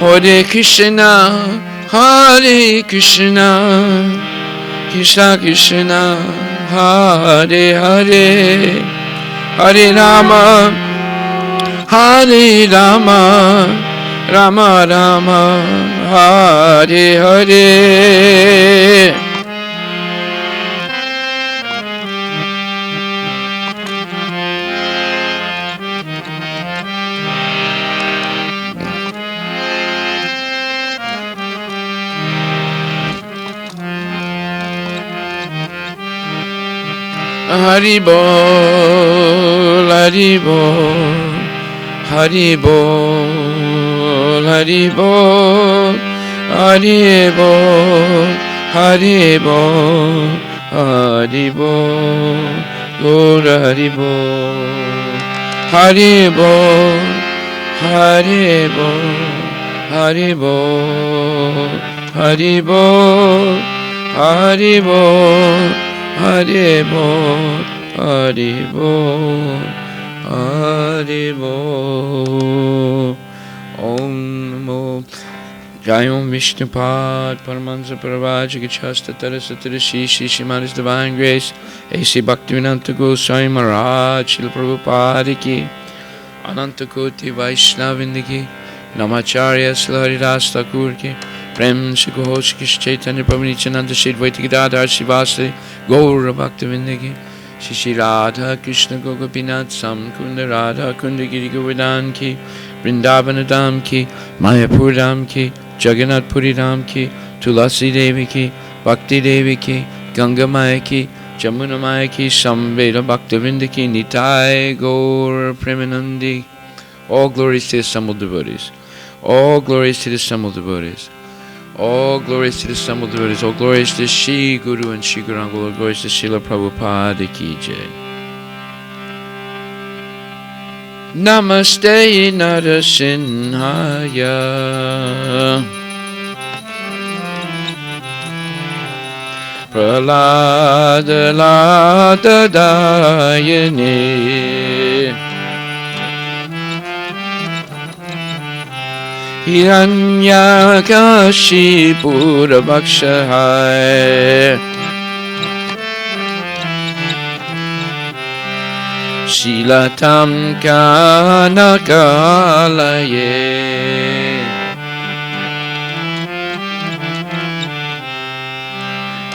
Hare Krishna, Hare Krishna, Krishna Krishna, Hare Hare, Hare Rama, Hare Rama, Rama Rama, Hare Hare. Haribol, Haribol, Haribol, Haribol, Haribol, Haribol, Haribol, Lord Haribol, Haribol, Haribol, Haribol, Haribol, Haribol, Haribol, Haribol, Haribol. Om Namo Jayom Vishnupad Paramansa Paravaja Gachasta Tarasatara Shishi Shimanis Divine Grace A.C. Bhaktivedanta Goswami Maharaj Srila Prabhupada Ki Ananta Koti Vaishnavindra Ki Namacharya Srila Harivilas Thakur Ki Prem Shri Ghosh Kish Chaitanya Prabhu Nityananda Shri Advaita Gadadhar Srivasadi Gaura Bhaktivinoda Ki Shri Shri Radha Krishna Gopinath Samkunda Radha Kunda Giri Govardhan Ki Vrindavan Dham Ki Mayapur Dham Ki Jagannath Puri Dham Ki Tulasi Devi Ki Bhakti Devi Ki Ganga Maya Ki Jamuna Maya Ki Samveda Bhaktivinoda Ki Nitai Gaur Premanandi. All glories to the assembled devotees. All glories to the assembled devotees. All glories to the assembled devotees. All glories to Shri Guru and Shri Gauranga. All glories to Srila Prabhupada Ki Jai. Namaste Narasimhaya. Pralada Lada Dayane. Hiranyakashipura Bhakshahai. Shilatam Kanakalaye.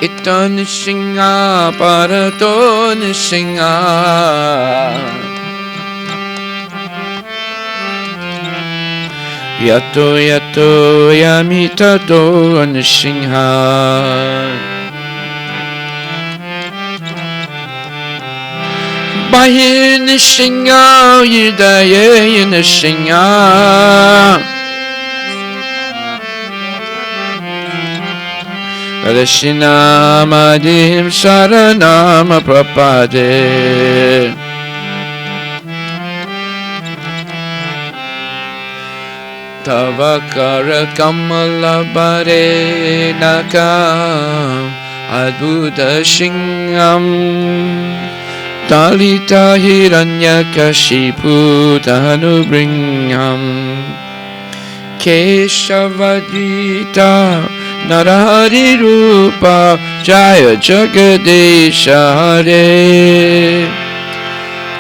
Ito Nishinga Parato Nishinga. Yato yato yamita do nishinha. Bahi nishinga yidaye nishinga. Kadashina madim saranama prapade. Tavakara Kamala Bare Nakam Adbuddha Shingam Talita Hiranyakashipu Tanubringham Keshavadita Narahari Rupa Jaya Jagadesha Hare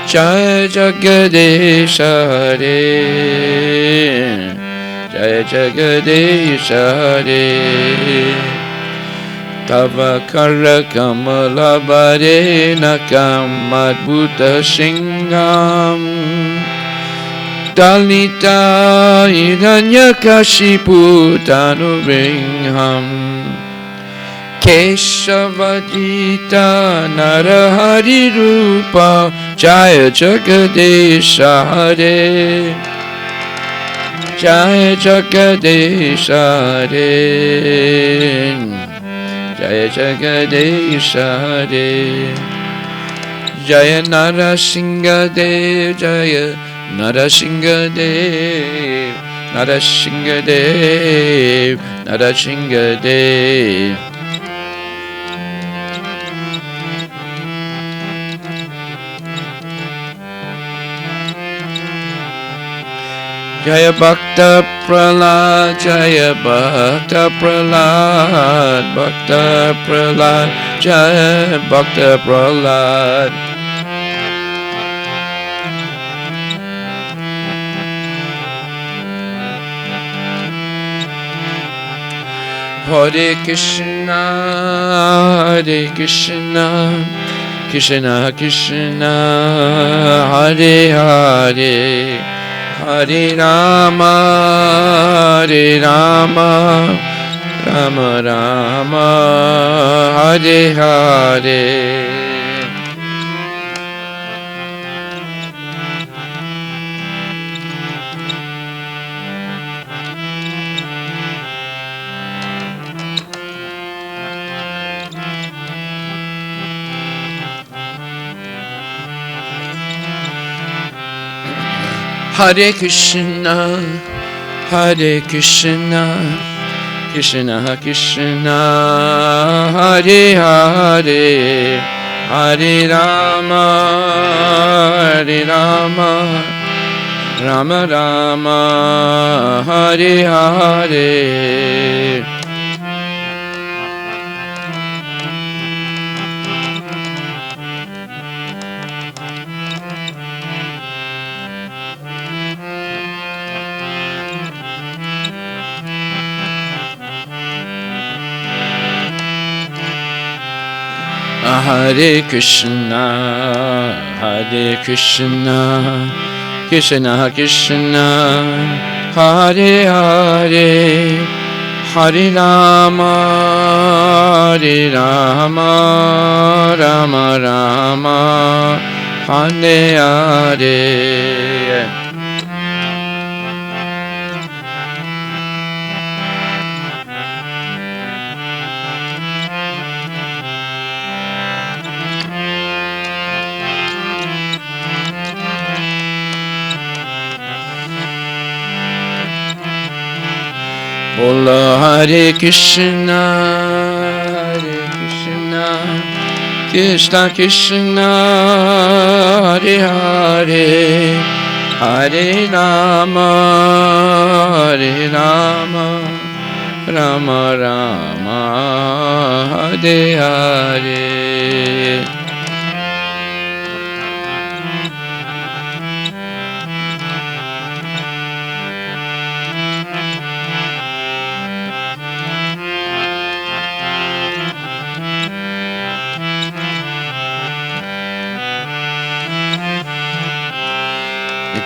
Jaya Jagadesha Hare Jaya Jagadesha Hare. Tava Kara Kamala Bare Nakam Adbuddha Shingam Dalita Hiranyakashipu Tanubringham Keshavadita Narahari Rupa Jaya Jagadesha Hare Jaya Jagadesha Hare Jaya Jagadesha Hare Jaya Narasimhadev Jaya Narasimhadev Narasimhadev Narasimhadev. Jaya Bhakta Prahlad, Jaya Bhakta Prahlad, Bhakta Prahlad, Jaya Bhakta Prahlad. Hare Krishna, Hare Krishna, Krishna Krishna, Hare Hare, Hare Rama, Hare Rama, Rama Rama, Hare Hare. Hare Krishna, Hare Krishna, Krishna Krishna, Hare Hare, Hare Rama, Hare Rama, Rama Rama, Hare Hare. Hare Krishna, Hare Krishna, Krishna Krishna, Hare Hare, Hare Rama, Hare Rama, Rama Rama, Hare Hare. Bola Hare Krishna, Hare Krishna, Krishna Krishna, Hare Hare, Hare Rama, Hare Rama, Rama Rama, Hare Hare.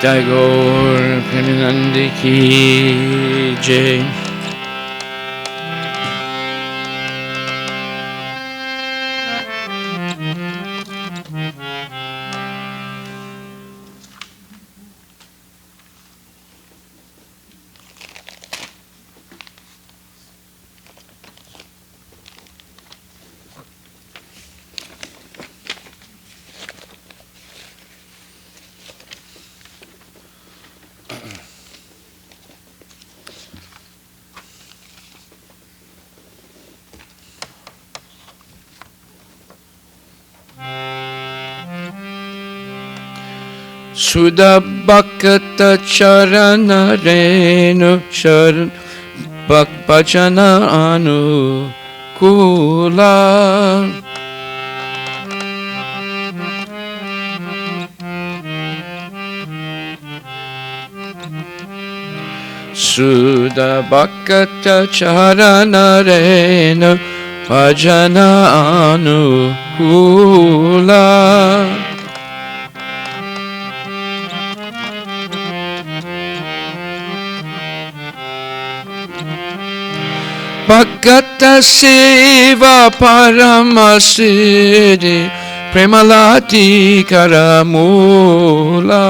Jai Gaur Premanandi Ki Jai. Sudha Bhakta Charana Renu Sharan Bhajana Anu Kula. Sudha Bhakta Charana Renu Bhajana Anu Kula. Bhagata Seva Paramasiri Premalati Karamula.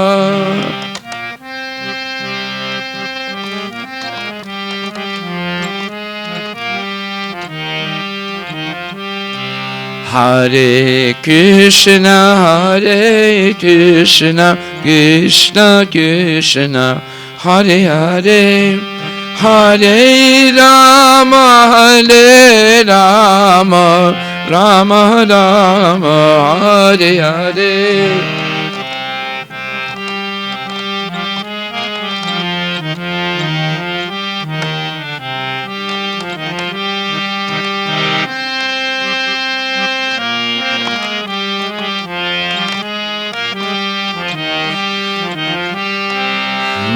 Hare Krishna, Hare Krishna, Krishna Krishna, Hare Hare, Hare Rama, Hare Rama, Rama Rama, Hare Hare.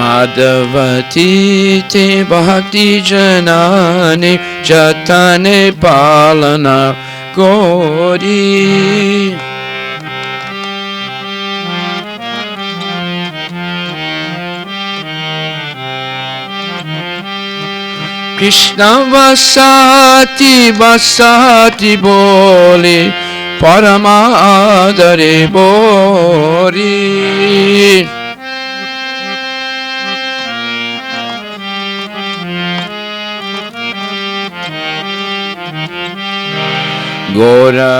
Madhavati te bhakti janani jatane palana Gauri. Krishna vasati vasati boli Paramadare bori. Gora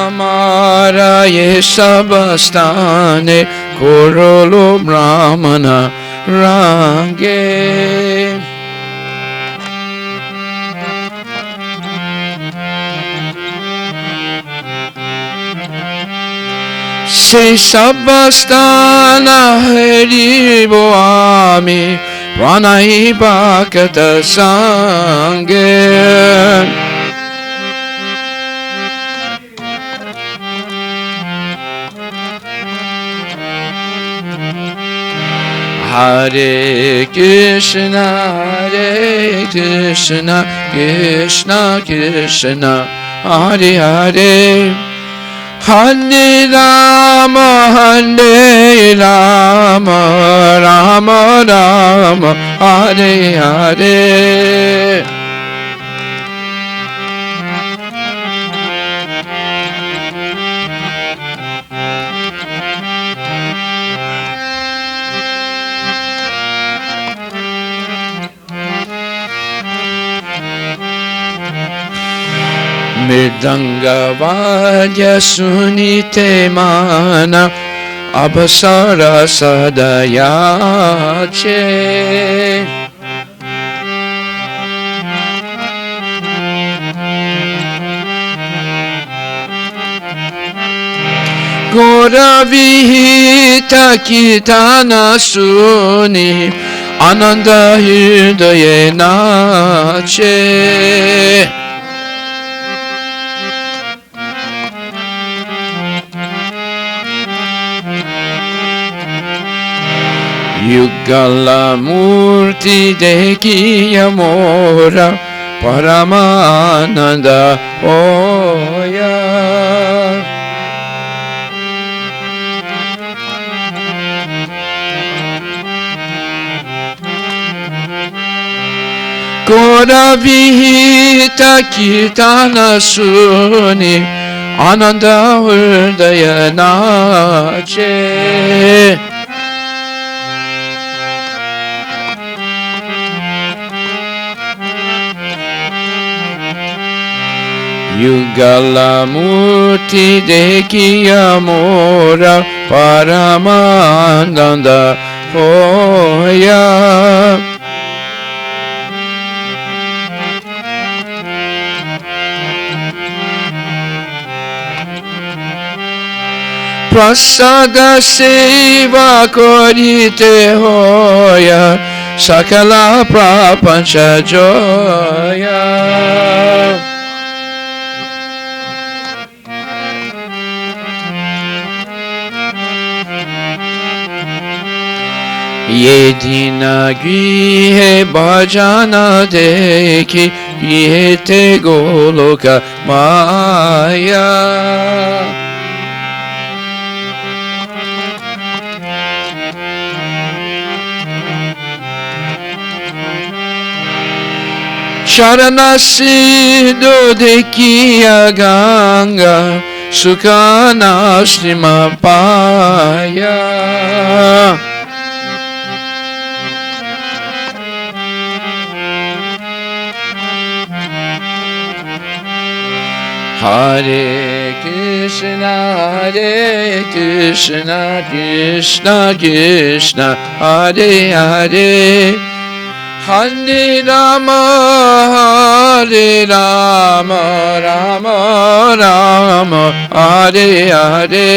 amara ye sabastane Korolo brahmana range. Se sabastana haribo ami Pranai bhakata sange. Hare Krishna, Krishna Krishna, Hare Hare, Hare Rama, Rama Rama, Hare Hare. Mridanga vadya sunite mana abhasara sadayache. Gora vihita kitana suni ananda hridaye nache. Yugala murti dekhiya mora Paramananda hoya. Gora vihita kirtana suni Ananda hridaya nache. Yugala murti dekhiya mora Paramananda hoya. Prasada seva korite hoya Sakala prapancha joya. Yedina grihe bhajana dekhi Grihete goloka maya. Sharanasiddho dekhiya ganga Sukhanashrima paya. Hare Krishna, Krishna Krishna, Hare Hare, Hare Rama, Rama Rama, Hare Hare.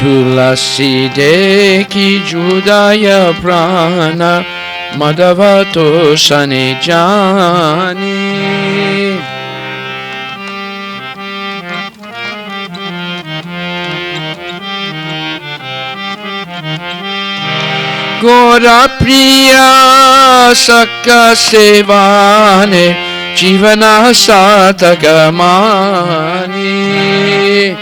Tulasi deki judaya prana madhavato sanijani. Gora priya sakka sevane jivana satagamani.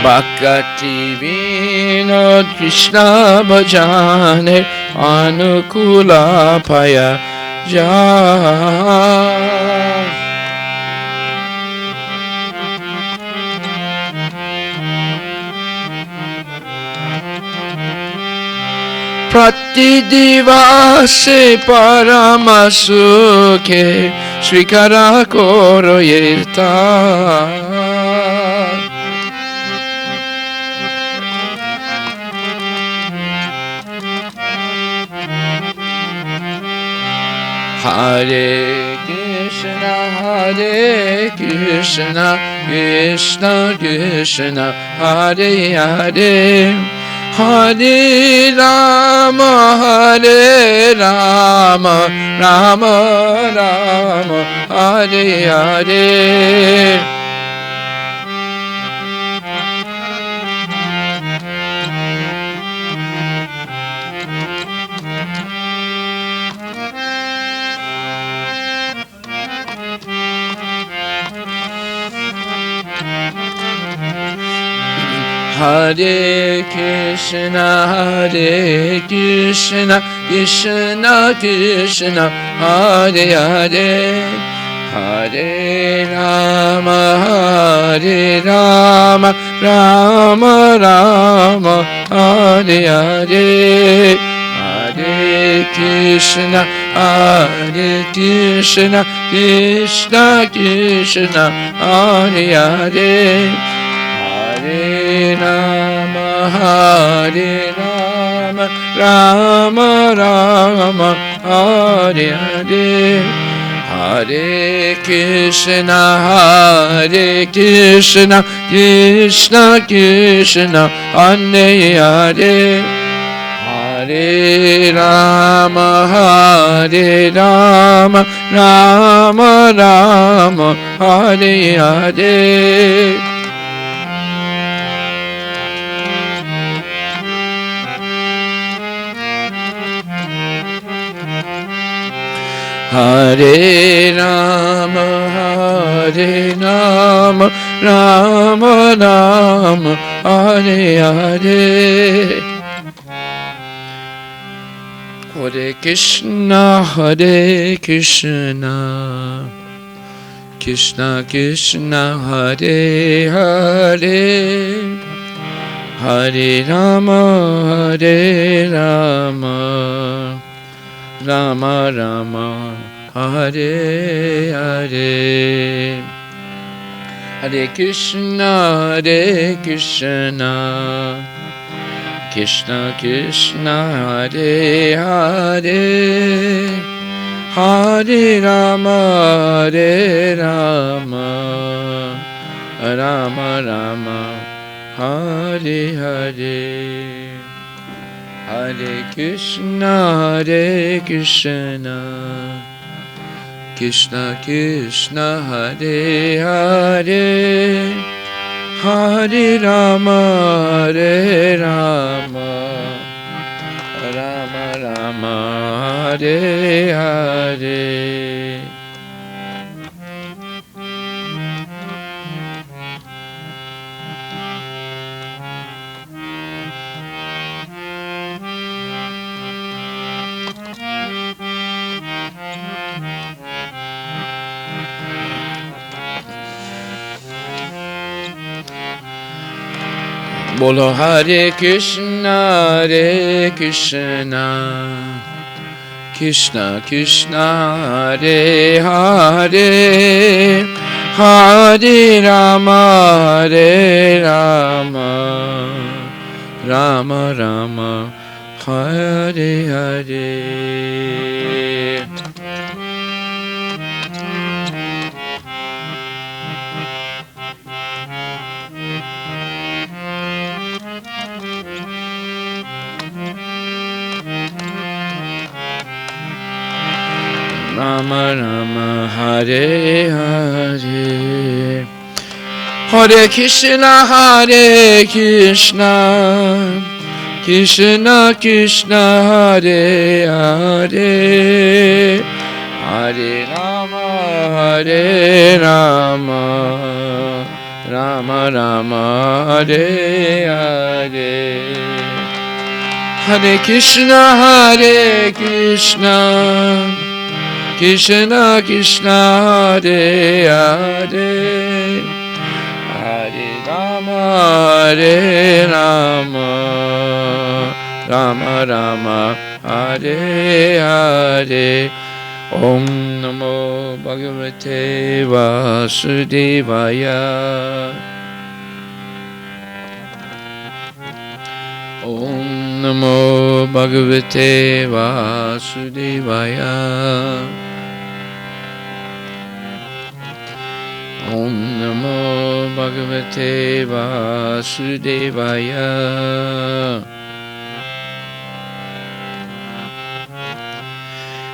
Bhakti vinod Krishna bhajane anukula paya ja. Pratidivase paramasuke svikara koro yeta. Hare Krishna, Hare Krishna, Krishna Krishna, Hare Hare, Hare Rama, Hare Rama, Rama Rama, Hare Hare. Hare Krishna, Hare Krishna, Krishna Krishna, Hare Hare, Hare Rama, Hare Rama, Rama Rama, Hare Hare, Hare Krishna, Hare Krishna, Krishna Krishna, Hare Hare. Hare Rama, Hare Rama, Rama Rama, Hare Hare, Hare Krishna, Hare Krishna, Krishna Krishna, Hare Hare, Hare Rama, Hare Rama, Rama Rama, Hare Hare. Hare Rama, Hare Rama, Rama Rama, Hare Hare. Hare Krishna, Hare Krishna, Krishna Krishna, Hare Hare, Hare Rama, Hare Rama, Rama Rama, Hare Hare. Hare Krishna, Hare Krishna, Krishna Krishna, Hare Hare, Hare Rama, Hare Rama, Rama Rama, Hare Hare. Hare Krishna, Hare Krishna, Krishna Krishna, Hare Hare, Hare Rama, Hare Rama, Rama Rama, Hare Hare. Bolo Hare Krishna, Hare Krishna, Krishna Krishna, Hare Hare, Hare Rama, Hare Rama, Rama Rama, Hare Hare. Rama Rama Hare Hare Hare Krishna Krishna Krishna Hare Hare Hare Rama Rama Rama Hare Hare Hare Krishna Krishna Krishna Hare Hare Hare Rama Rama Rama Hare Hare Om Namo Bhagavate Vasudevaya Om Namo Bhagavate Vasudevaya Om Namo Bhagavate Vasudevaya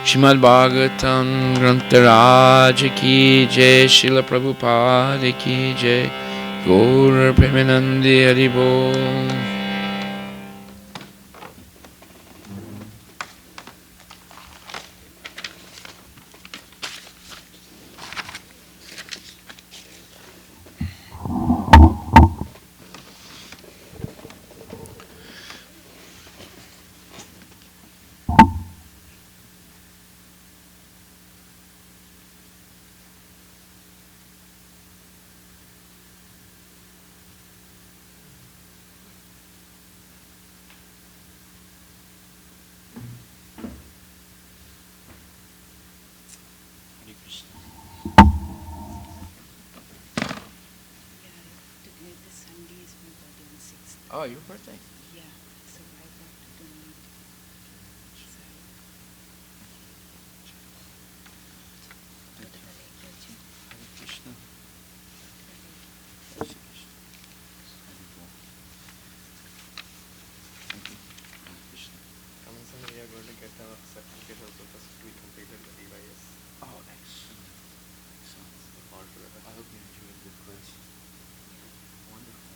Srimad Bhagavatam Grantaraj Ki Jai Srila Prabhupada Ki Jai Gaura Premanandi Haribol Oh, your birthday? Yeah, so I got to donate. Hare Krishna. We are going to get a certificate also first we completed the DYS. Oh, excellent. All together. I hope you enjoyed the quiz. Wonderful.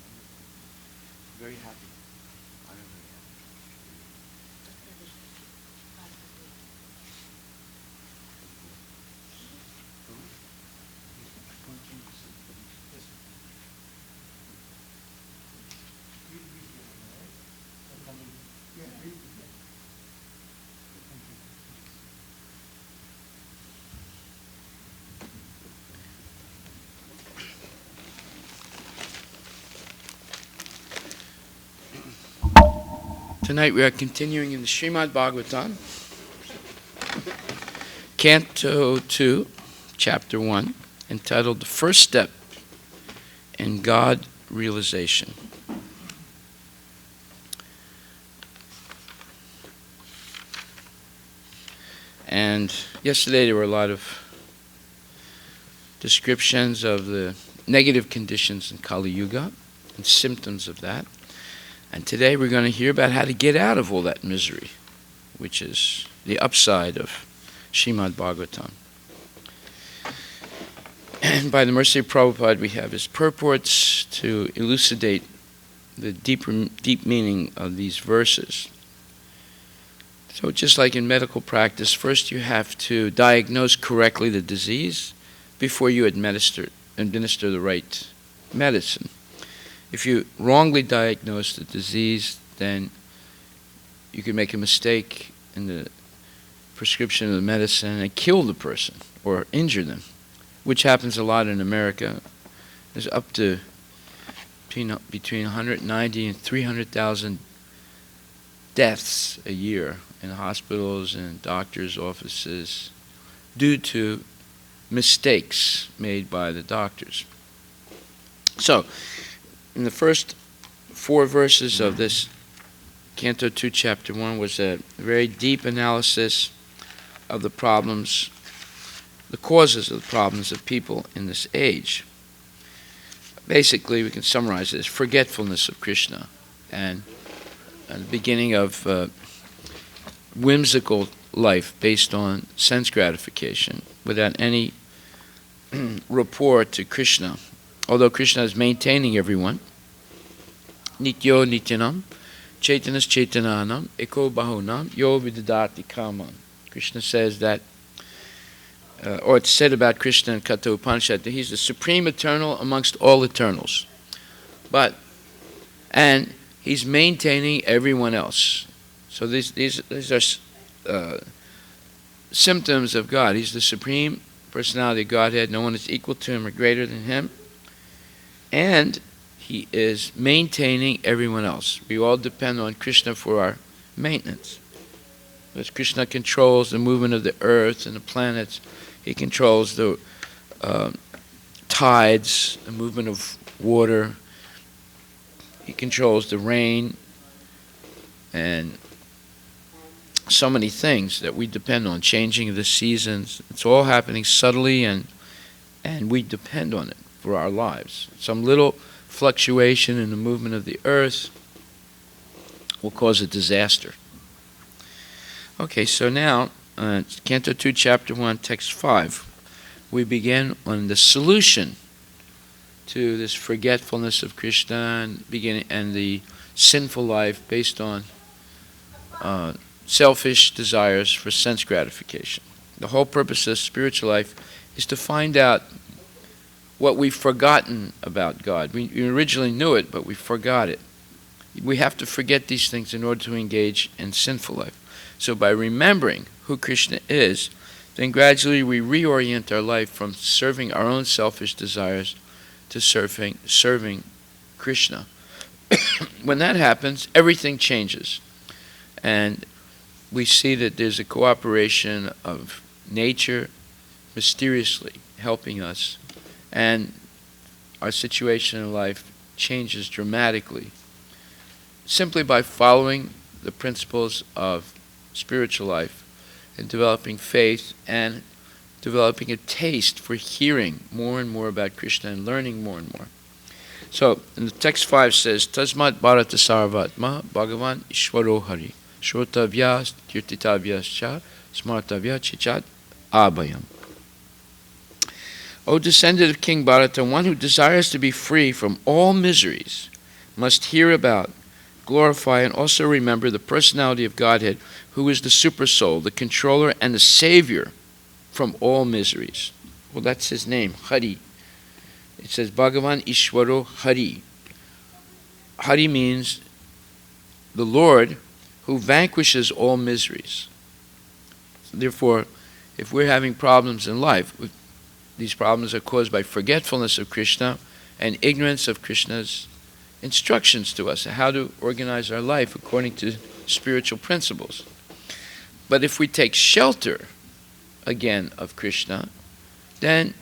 Very happy. I am very happy. Tonight we are continuing in the Srimad Bhagavatam, Canto 2, Chapter 1, entitled The First Step in God Realization. And yesterday there were a lot of descriptions of the negative conditions in Kali Yuga and symptoms of that. And today we're going to hear about how to get out of all that misery, which is the upside of Srimad Bhagavatam. And by the mercy of Prabhupada, we have his purports to elucidate the deep meaning of these verses. So just like in medical practice, first you have to diagnose correctly the disease before you administer the right medicine. If you wrongly diagnose the disease, then you can make a mistake in the prescription of the medicine and kill the person or injure them, which happens a lot in America. There's up to between 190 and 300,000 deaths a year in hospitals and doctors' offices due to mistakes made by the doctors. So, in the first 4 verses of this Canto 2, Chapter 1 was a very deep analysis of the problems, the causes of the problems of people in this age. Basically, we can summarize it as forgetfulness of Krishna and the beginning of whimsical life based on sense gratification without any rapport to Krishna. Although Krishna is maintaining everyone, Nityo Nityanam, Chaitanas Chaitananam, Eko Bahunam, Yo Vidadati Kamam. Krishna says that, or it's said about Krishna in Katha Upanishad, that he's the supreme eternal amongst all eternals. And he's maintaining everyone else. So these are symptoms of God. He's the supreme personality of Godhead. No one is equal to him or greater than him. And he is maintaining everyone else. We all depend on Krishna for our maintenance. Because Krishna controls the movement of the earth and the planets. He controls the tides, the movement of water. He controls the rain and so many things that we depend on, changing of the seasons. It's all happening subtly, and we depend on it for our lives. Some little fluctuation in the movement of the earth will cause a disaster. Okay, so now, Canto 2, Chapter 1, Text 5, we begin on the solution to this forgetfulness of Krishna and the sinful life based on selfish desires for sense gratification. The whole purpose of spiritual life is to find out what we've forgotten about God. We originally knew it, but we forgot it. We have to forget these things in order to engage in sinful life. So by remembering who Krishna is, then gradually we reorient our life from serving our own selfish desires to serving Krishna. When that happens, everything changes. And we see that there's a cooperation of nature mysteriously helping us, and our situation in life changes dramatically simply by following the principles of spiritual life and developing faith and developing a taste for hearing more and more about Krishna and learning more and more. So, in the text 5 says, Tasmat Bharata Sarvatma Bhagavan Ishwaro Hari Shrotavyas Kirtitavyas Cha Smartavya Chichat Abhayam. O descendant of King Bharata, one who desires to be free from all miseries must hear about, glorify, and also remember the personality of Godhead, who is the Supersoul, the controller, and the savior from all miseries. Well, that's his name, Hari. It says Bhagavan Ishwaro Hari. Hari means the Lord who vanquishes all miseries. Therefore, if we're having problems in life, these problems are caused by forgetfulness of Krishna and ignorance of Krishna's instructions to us, how to organize our life according to spiritual principles. But if we take shelter, again, of Krishna, then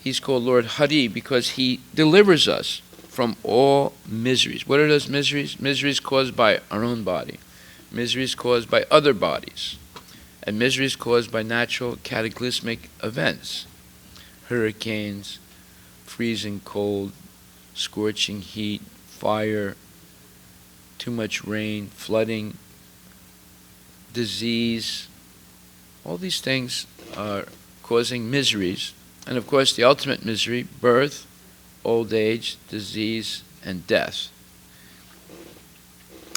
he's called Lord Hari because he delivers us from all miseries. What are those miseries? Miseries caused by our own body. Miseries caused by other bodies. And miseries caused by natural cataclysmic events. Hurricanes, freezing cold, scorching heat, fire, too much rain, flooding, disease. All these things are causing miseries. And of course, the ultimate misery, birth, old age, disease, and death.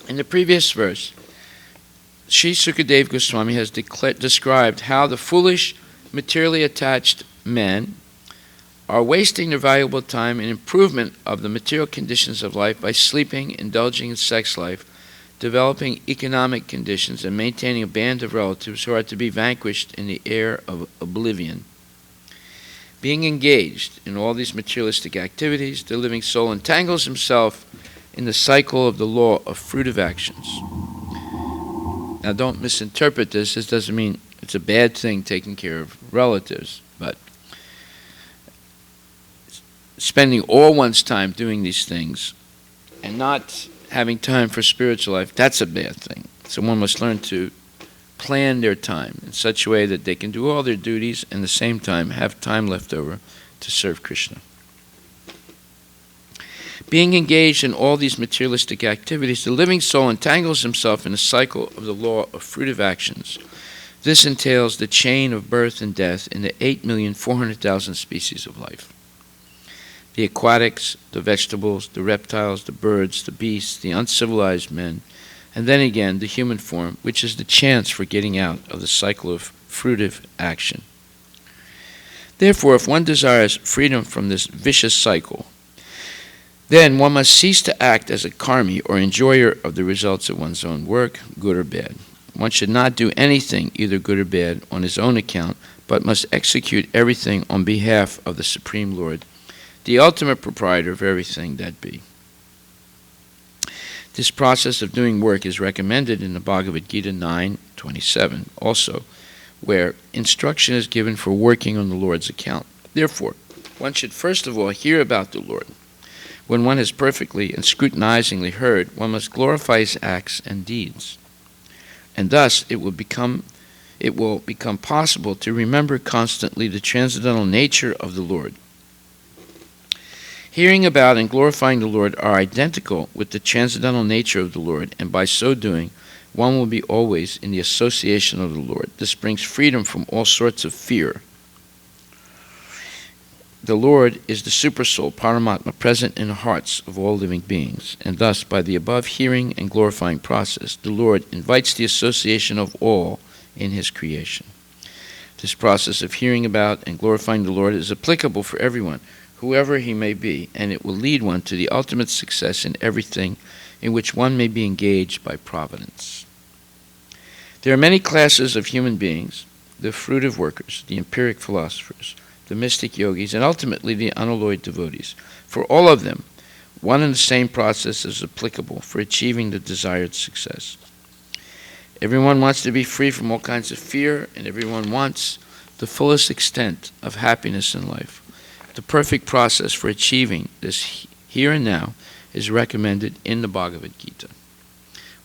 In the previous verse, Sri Sukadeva Goswami has described how the foolish, materially attached men are wasting their valuable time in improvement of the material conditions of life by sleeping, indulging in sex life, developing economic conditions, and maintaining a band of relatives who are to be vanquished in the air of oblivion. Being engaged in all these materialistic activities, the living soul entangles himself in the cycle of the law of fruitive actions. Now, don't misinterpret this. This doesn't mean it's a bad thing taking care of relatives, but spending all one's time doing these things and not having time for spiritual life, that's a bad thing. So one must learn to plan their time in such a way that they can do all their duties and at the same time have time left over to serve Krishna. Being engaged in all these materialistic activities, the living soul entangles himself in the cycle of the law of fruitive actions. This entails the chain of birth and death in the 8,400,000 species of life. The aquatics, the vegetables, the reptiles, the birds, the beasts, the uncivilized men, and then again the human form, which is the chance for getting out of the cycle of fruitive action. Therefore, if one desires freedom from this vicious cycle, then one must cease to act as a karmi or enjoyer of the results of one's own work, good or bad. One should not do anything, either good or bad, on his own account, but must execute everything on behalf of the Supreme Lord, the ultimate proprietor of everything that be. This process of doing work is recommended in the Bhagavad Gita 9:27 also, where instruction is given for working on the Lord's account. Therefore, one should first of all hear about the Lord. When one has perfectly and scrutinizingly heard, one must glorify his acts and deeds. And thus it will become possible to remember constantly the transcendental nature of the Lord. Hearing about and glorifying the Lord are identical with the transcendental nature of the Lord, and by so doing, one will be always in the association of the Lord. This brings freedom from all sorts of fear. The Lord is the Supersoul, Paramatma, present in the hearts of all living beings, and thus, by the above hearing and glorifying process, the Lord invites the association of all in His creation. This process of hearing about and glorifying the Lord is applicable for everyone, whoever he may be, and it will lead one to the ultimate success in everything in which one may be engaged by providence. There are many classes of human beings: the fruitive workers, the empiric philosophers, the mystic yogis, and ultimately the unalloyed devotees. For all of them, one and the same process is applicable for achieving the desired success. Everyone wants to be free from all kinds of fear, and everyone wants the fullest extent of happiness in life. The perfect process for achieving this here and now is recommended in the Bhagavad Gita,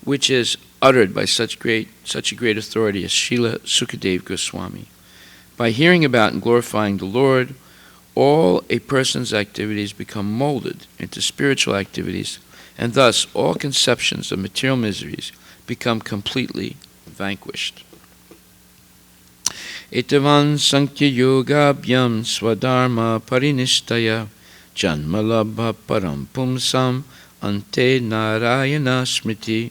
which is uttered by such a great authority as Srila Sukadeva Goswami. By hearing about and glorifying the Lord, all a person's activities become molded into spiritual activities, and thus all conceptions of material miseries become completely vanquished. Itavan Sankhya Yogabhyam Swadharma Parinishtaya Janmalabha Param Pumsam Ante Narayana Smriti.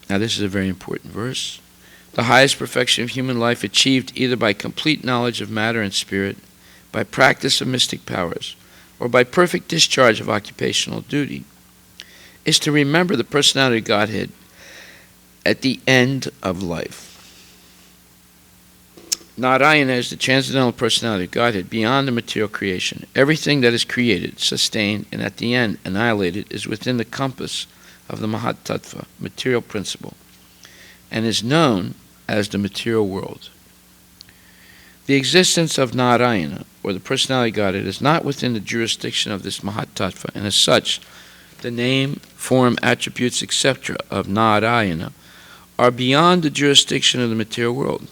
Now this is a very important verse. The highest perfection of human life, achieved either by complete knowledge of matter and spirit, by practice of mystic powers, or by perfect discharge of occupational duty, is to remember the personality of Godhead at the end of life. Narayana is the transcendental personality of Godhead beyond the material creation. Everything that is created, sustained, and at the end annihilated is within the compass of the Mahat Tattva, material principle, and is known as the material world. The existence of Narayana, or the personality of Godhead, is not within the jurisdiction of this Mahat Tattva, and as such, the name, form, attributes, etc. of Narayana are beyond the jurisdiction of the material world.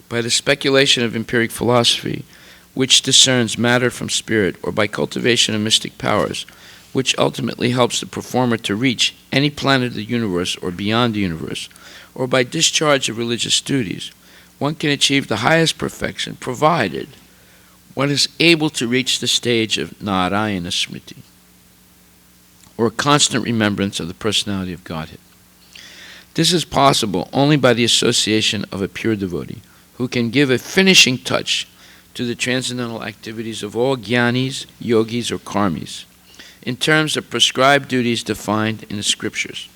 By the speculation of empiric philosophy, which discerns matter from spirit, or by cultivation of mystic powers, which ultimately helps the performer to reach any planet of the universe or beyond the universe, or by discharge of religious duties, one can achieve the highest perfection, provided one is able to reach the stage of Narayana Smriti, or constant remembrance of the personality of Godhead. This is possible only by the association of a pure devotee, who can give a finishing touch to the transcendental activities of all jnanis, yogis, or karmis, in terms of prescribed duties defined in the scriptures.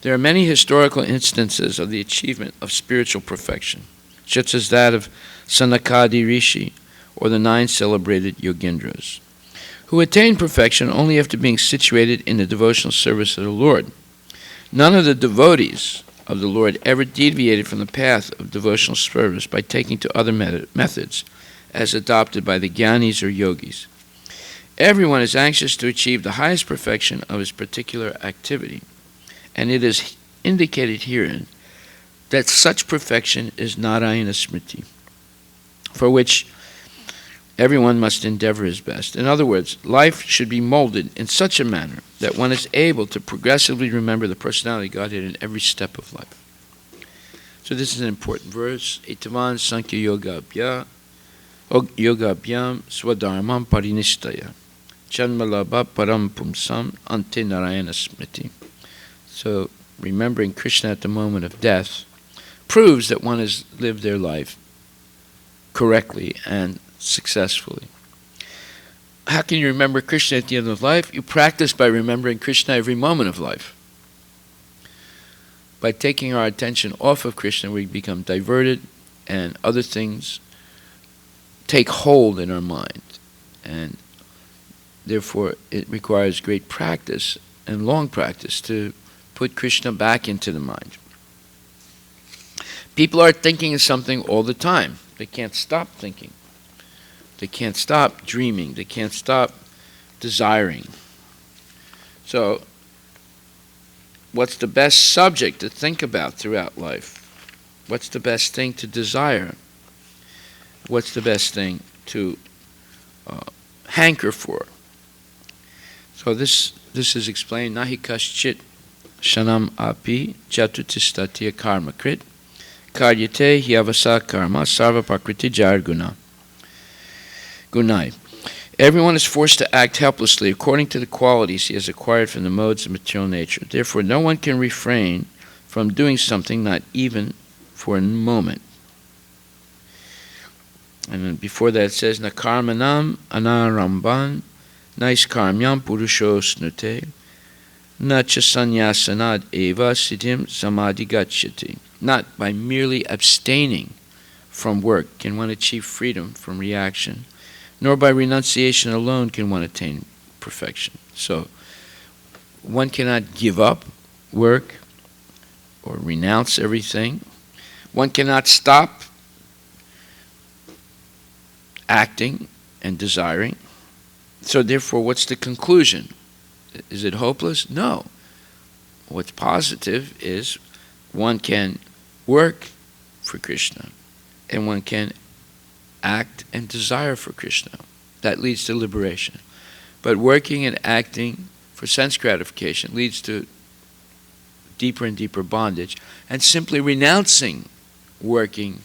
There are many historical instances of the achievement of spiritual perfection, such as that of Sanakadi Rishi, or the 9 celebrated Yogendras, who attained perfection only after being situated in the devotional service of the Lord. None of the devotees of the Lord ever deviated from the path of devotional service by taking to other methods, as adopted by the jnanis or yogis. Everyone is anxious to achieve the highest perfection of his particular activity, and it is indicated herein that such perfection is Narayana Smriti, for which everyone must endeavor his best. In other words, life should be molded in such a manner that one is able to progressively remember the personality of Godhead in every step of life. So this is an important verse. Itavan Sankhya Yogabhyam Swadharmam Parinistaya Janmalabha Param Pumsam Ante Narayana Smriti. So remembering Krishna at the moment of death proves that one has lived their life correctly and successfully. How can you remember Krishna at the end of life? You practice by remembering Krishna every moment of life. By taking our attention off of Krishna, we become diverted and other things take hold in our mind. And therefore, it requires great practice and long practice to put Krishna back into the mind. People are thinking of something all the time. They can't stop thinking. They can't stop dreaming. They can't stop desiring. So, what's the best subject to think about throughout life? What's the best thing to desire? What's the best thing to hanker for? So this is explained. Nahi kaschit shanam api jatutistatya karma krit karyate hyavasa karma sarva prakriti jar gunai. Everyone is forced to act helplessly according to the qualities he has acquired from the modes of material nature. Therefore, no one can refrain from doing something, not even for a moment. And then before that it says, Na karmanam anaramban naiskarmyam purusho snute na chasanyasanad eva siddhim samadhi gachyati. Not by merely abstaining from work can one achieve freedom from reaction, nor by renunciation alone can one attain perfection. So, one cannot give up work or renounce everything. One cannot stop acting and desiring. So therefore, what's the conclusion? Is it hopeless? No. What's positive is one can work for Krishna and one can act and desire for Krishna. That leads to liberation. But working and acting for sense gratification leads to deeper and deeper bondage. And simply renouncing working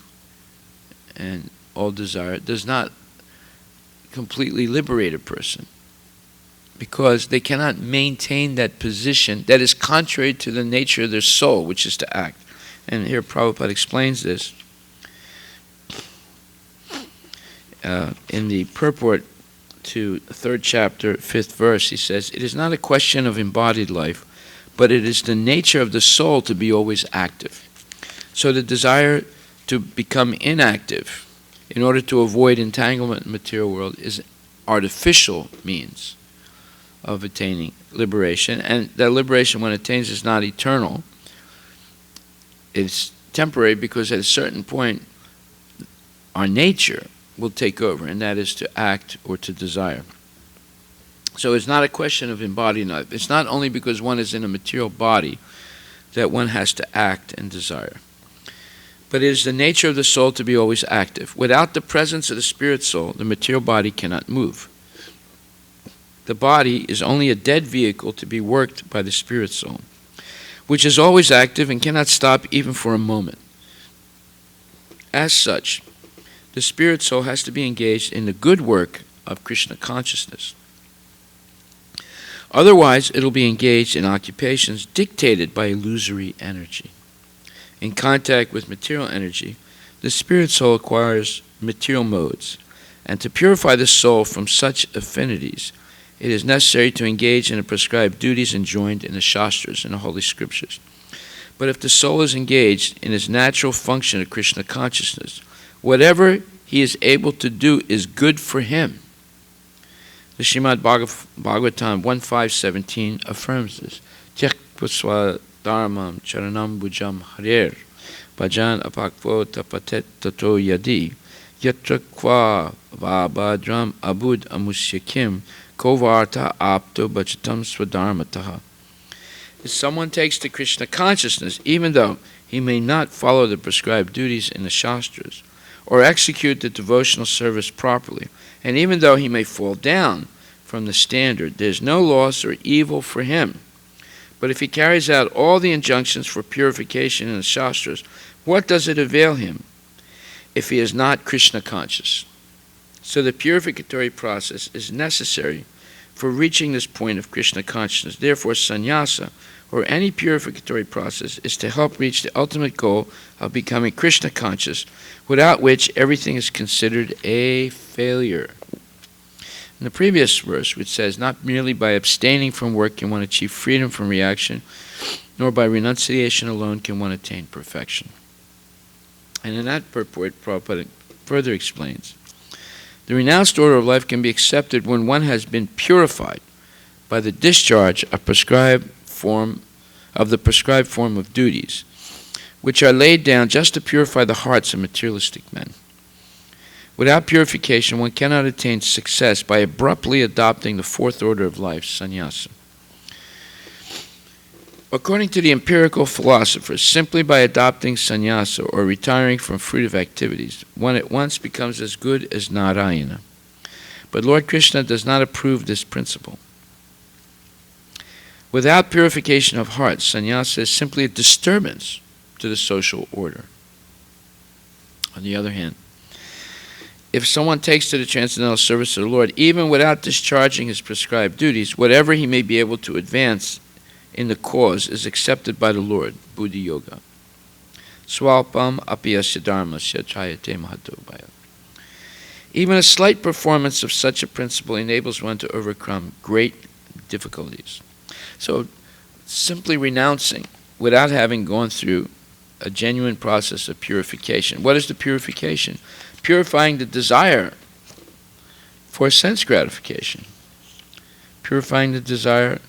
and all desire does not completely liberate a person, because they cannot maintain that position that is contrary to the nature of their soul, which is to act. And here Prabhupada explains this. In the purport to 3rd chapter, 5th verse, he says, it is not a question of embodied life, but it is the nature of the soul to be always active. So the desire to become inactive in order to avoid entanglement in the material world is artificial means of attaining liberation. And that liberation, when attains, is not eternal. It's temporary, because at a certain point, our nature will take over, and that is to act or to desire. So it's not a question of embodying life. It's not only because one is in a material body that one has to act and desire, but it is the nature of the soul to be always active. Without the presence of the spirit soul, the material body cannot move. The body is only a dead vehicle to be worked by the spirit soul, which is always active and cannot stop even for a moment. As such, the spirit soul has to be engaged in the good work of Krishna consciousness. Otherwise, it will be engaged in occupations dictated by illusory energy. In contact with material energy, the spirit soul acquires material modes, and to purify the soul from such affinities, it is necessary to engage in the prescribed duties enjoined in the Shastras and the Holy Scriptures. But if the soul is engaged in its natural function of Krishna consciousness, whatever he is able to do is good for him. The Srimad Bhagavatam 1.5.17 affirms this. Tyaktva dharmam charanam bhujam harer bhajan apakvo tapatet tato yadi yatra kva vabhadram abud amusyakim kovarta apto bhajatam swadharmataha. If someone takes to Krishna consciousness, even though he may not follow the prescribed duties in the Shastras, or execute the devotional service properly, and even though he may fall down from the standard, there is no loss or evil for him. But if he carries out all the injunctions for purification in the Shastras What does it avail him if he is not Krishna conscious? So the purificatory process is necessary for reaching this point of Krishna consciousness. Therefore, sannyasa, or any purificatory process, is to help reach the ultimate goal of becoming Krishna conscious, without which everything is considered a failure. In the previous verse, which says, not merely by abstaining from work can one achieve freedom from reaction, nor by renunciation alone can one attain perfection. And in that purport, Prabhupada further explains, the renounced order of life can be accepted when one has been purified by the discharge of the prescribed form of duties, which are laid down just to purify the hearts of materialistic men. Without purification, one cannot attain success by abruptly adopting the fourth order of life, sannyasa. According to the empirical philosophers, simply by adopting sannyasa or retiring from fruitive activities, one at once becomes as good as Narayana. But Lord Krishna does not approve this principle. Without purification of heart, sannyasa is simply a disturbance to the social order. On the other hand, if someone takes to the transcendental service of the Lord, even without discharging his prescribed duties, whatever he may be able to advance in the cause is accepted by the Lord, Buddhi Yoga. Swalpam apiyasya dharmasya chayate mahatobhaya. Even a slight performance of such a principle enables one to overcome great difficulties. So, simply renouncing without having gone through a genuine process of purification. What is the purification? Purifying the desire for sense gratification. Purifying the desire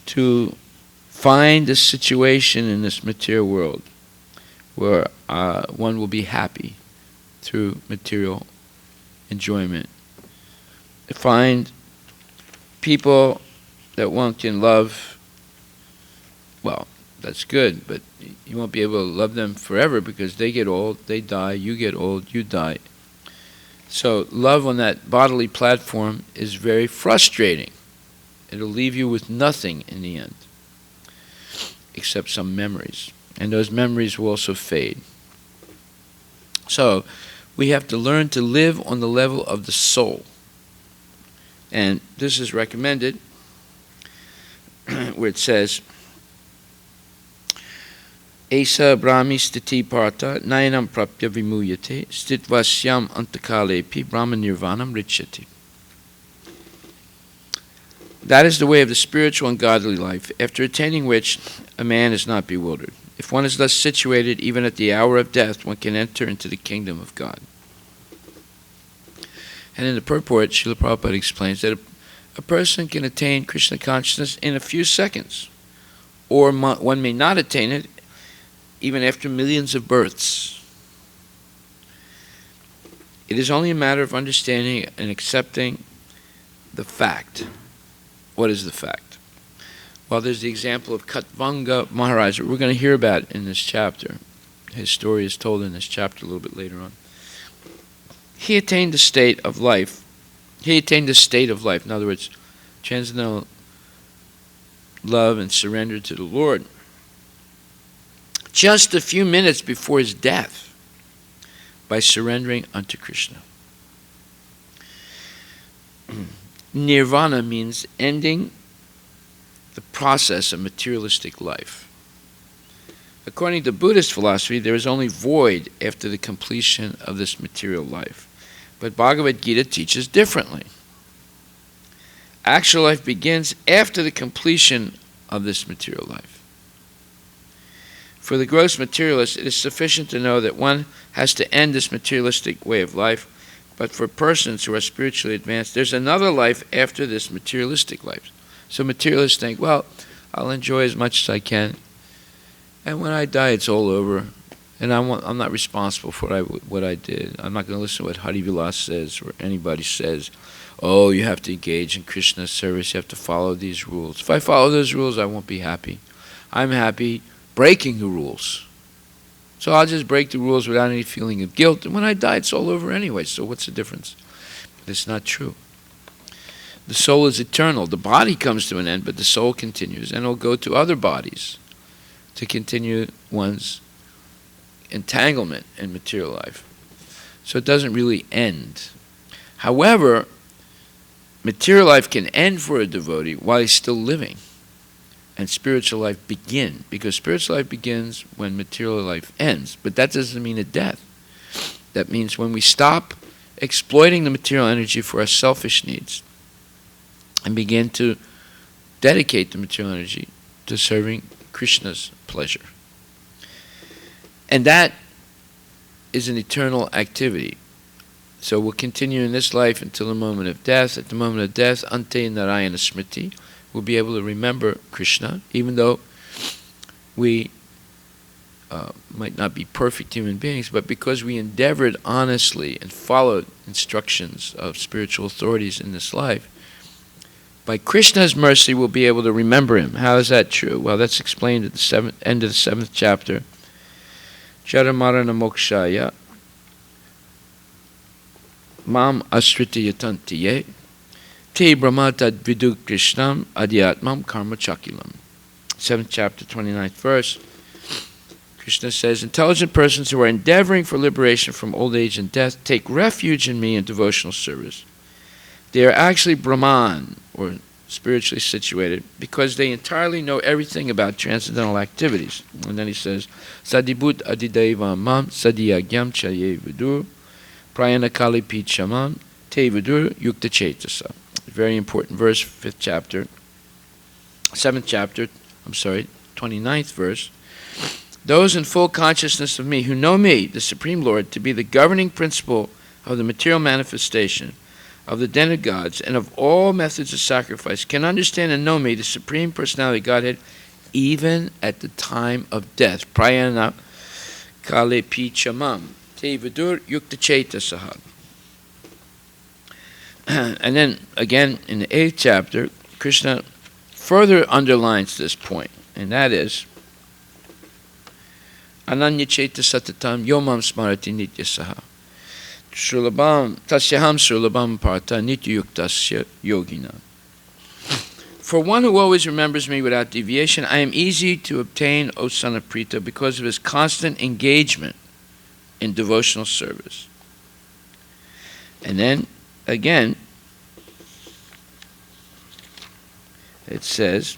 to find a situation in this material world where one will be happy through material enjoyment. Find people that one can love. Well, that's good, but you won't be able to love them forever because they get old, they die, you get old, you die. So love on that bodily platform is very frustrating. It'll leave you with nothing in the end, except some memories. And those memories will also fade. So we have to learn to live on the level of the soul. And this is recommended where it says, Esa brahmi stiti parta nayanam prapya vimuyate stitvasyam antakalepi brahma nirvanam richati. That is the way of the spiritual and godly life, after attaining which a man is not bewildered. If one is thus situated, even at the hour of death, one can enter into the kingdom of God. And in the purport, Srila Prabhupada explains that a person can attain Krishna consciousness in a few seconds, or one may not attain it even after millions of births. It is only a matter of understanding and accepting the fact. What is the fact? Well, there's the example of Katvanga Maharaj, we're going to hear about in this chapter. His story is told in this chapter a little bit later on. He attained the state of life. In other words, transcendental love and surrender to the Lord, just a few minutes before his death, by surrendering unto Krishna. Nirvana means ending the process of materialistic life. According to Buddhist philosophy, there is only void after the completion of this material life. But Bhagavad Gita teaches differently. Actual life begins after the completion of this material life. For the gross materialist, it is sufficient to know that one has to end this materialistic way of life. But for persons who are spiritually advanced, there's another life after this materialistic life. So materialists think, well, I'll enjoy as much as I can, and when I die, it's all over, and I'm not responsible for what I did. I'm not going to listen to what Harivilas says or anybody says. Oh, you have to engage in Krishna service. You have to follow these rules. If I follow those rules, I won't be happy. I'm happy breaking the rules. So I'll just break the rules without any feeling of guilt. And when I die, it's all over anyway. So what's the difference? But it's not true. The soul is eternal. The body comes to an end, but the soul continues. And it'll go to other bodies to continue one's entanglement in material life. So it doesn't really end. However, material life can end for a devotee while he's still living, and spiritual life begin, because spiritual life begins when material life ends. But that doesn't mean a death. That means when we stop exploiting the material energy for our selfish needs and begin to dedicate the material energy to serving Krishna's pleasure. And that is an eternal activity. So we'll continue in this life until the moment of death. At the moment of death, Ante Narayana Smriti, we'll be able to remember Krishna, even though we might not be perfect human beings, but because we endeavored honestly and followed instructions of spiritual authorities in this life, by Krishna's mercy we'll be able to remember him. How is that true? Well, that's explained at the end of the 7th chapter. Jaramarana mokshaya mam asriti yatantiye te brahmatad vidu krishnam adhyatmam karma chakilam. 7th chapter, 29th verse. Krishna says, intelligent persons who are endeavoring for liberation from old age and death take refuge in me in devotional service. They are actually Brahman, or spiritually situated, because they entirely know everything about transcendental activities. And then he says, Sadibut adidaiva mam sadiyagyam chaye vidur prayana kali pichamam te vidur yukta chetasa. Very important verse, 5th chapter, 7th chapter, 29th verse. Those in full consciousness of me, who know me, the Supreme Lord, to be the governing principle of the material manifestation of the demigods and of all methods of sacrifice, can understand and know me, the Supreme Personality of Godhead, even at the time of death. Prayana kale pichamam te vidur yukta chetasaha. And then again in the 8th chapter, Krishna further underlines this point, and that is Ananya cheta satatam yomam smarati nityasaha Srulabam tasyaham srulabam parta nityayuktasya yogina. For one who always remembers me without deviation, I am easy to obtain, O son of Prita, because of his constant engagement in devotional service. And then again it says,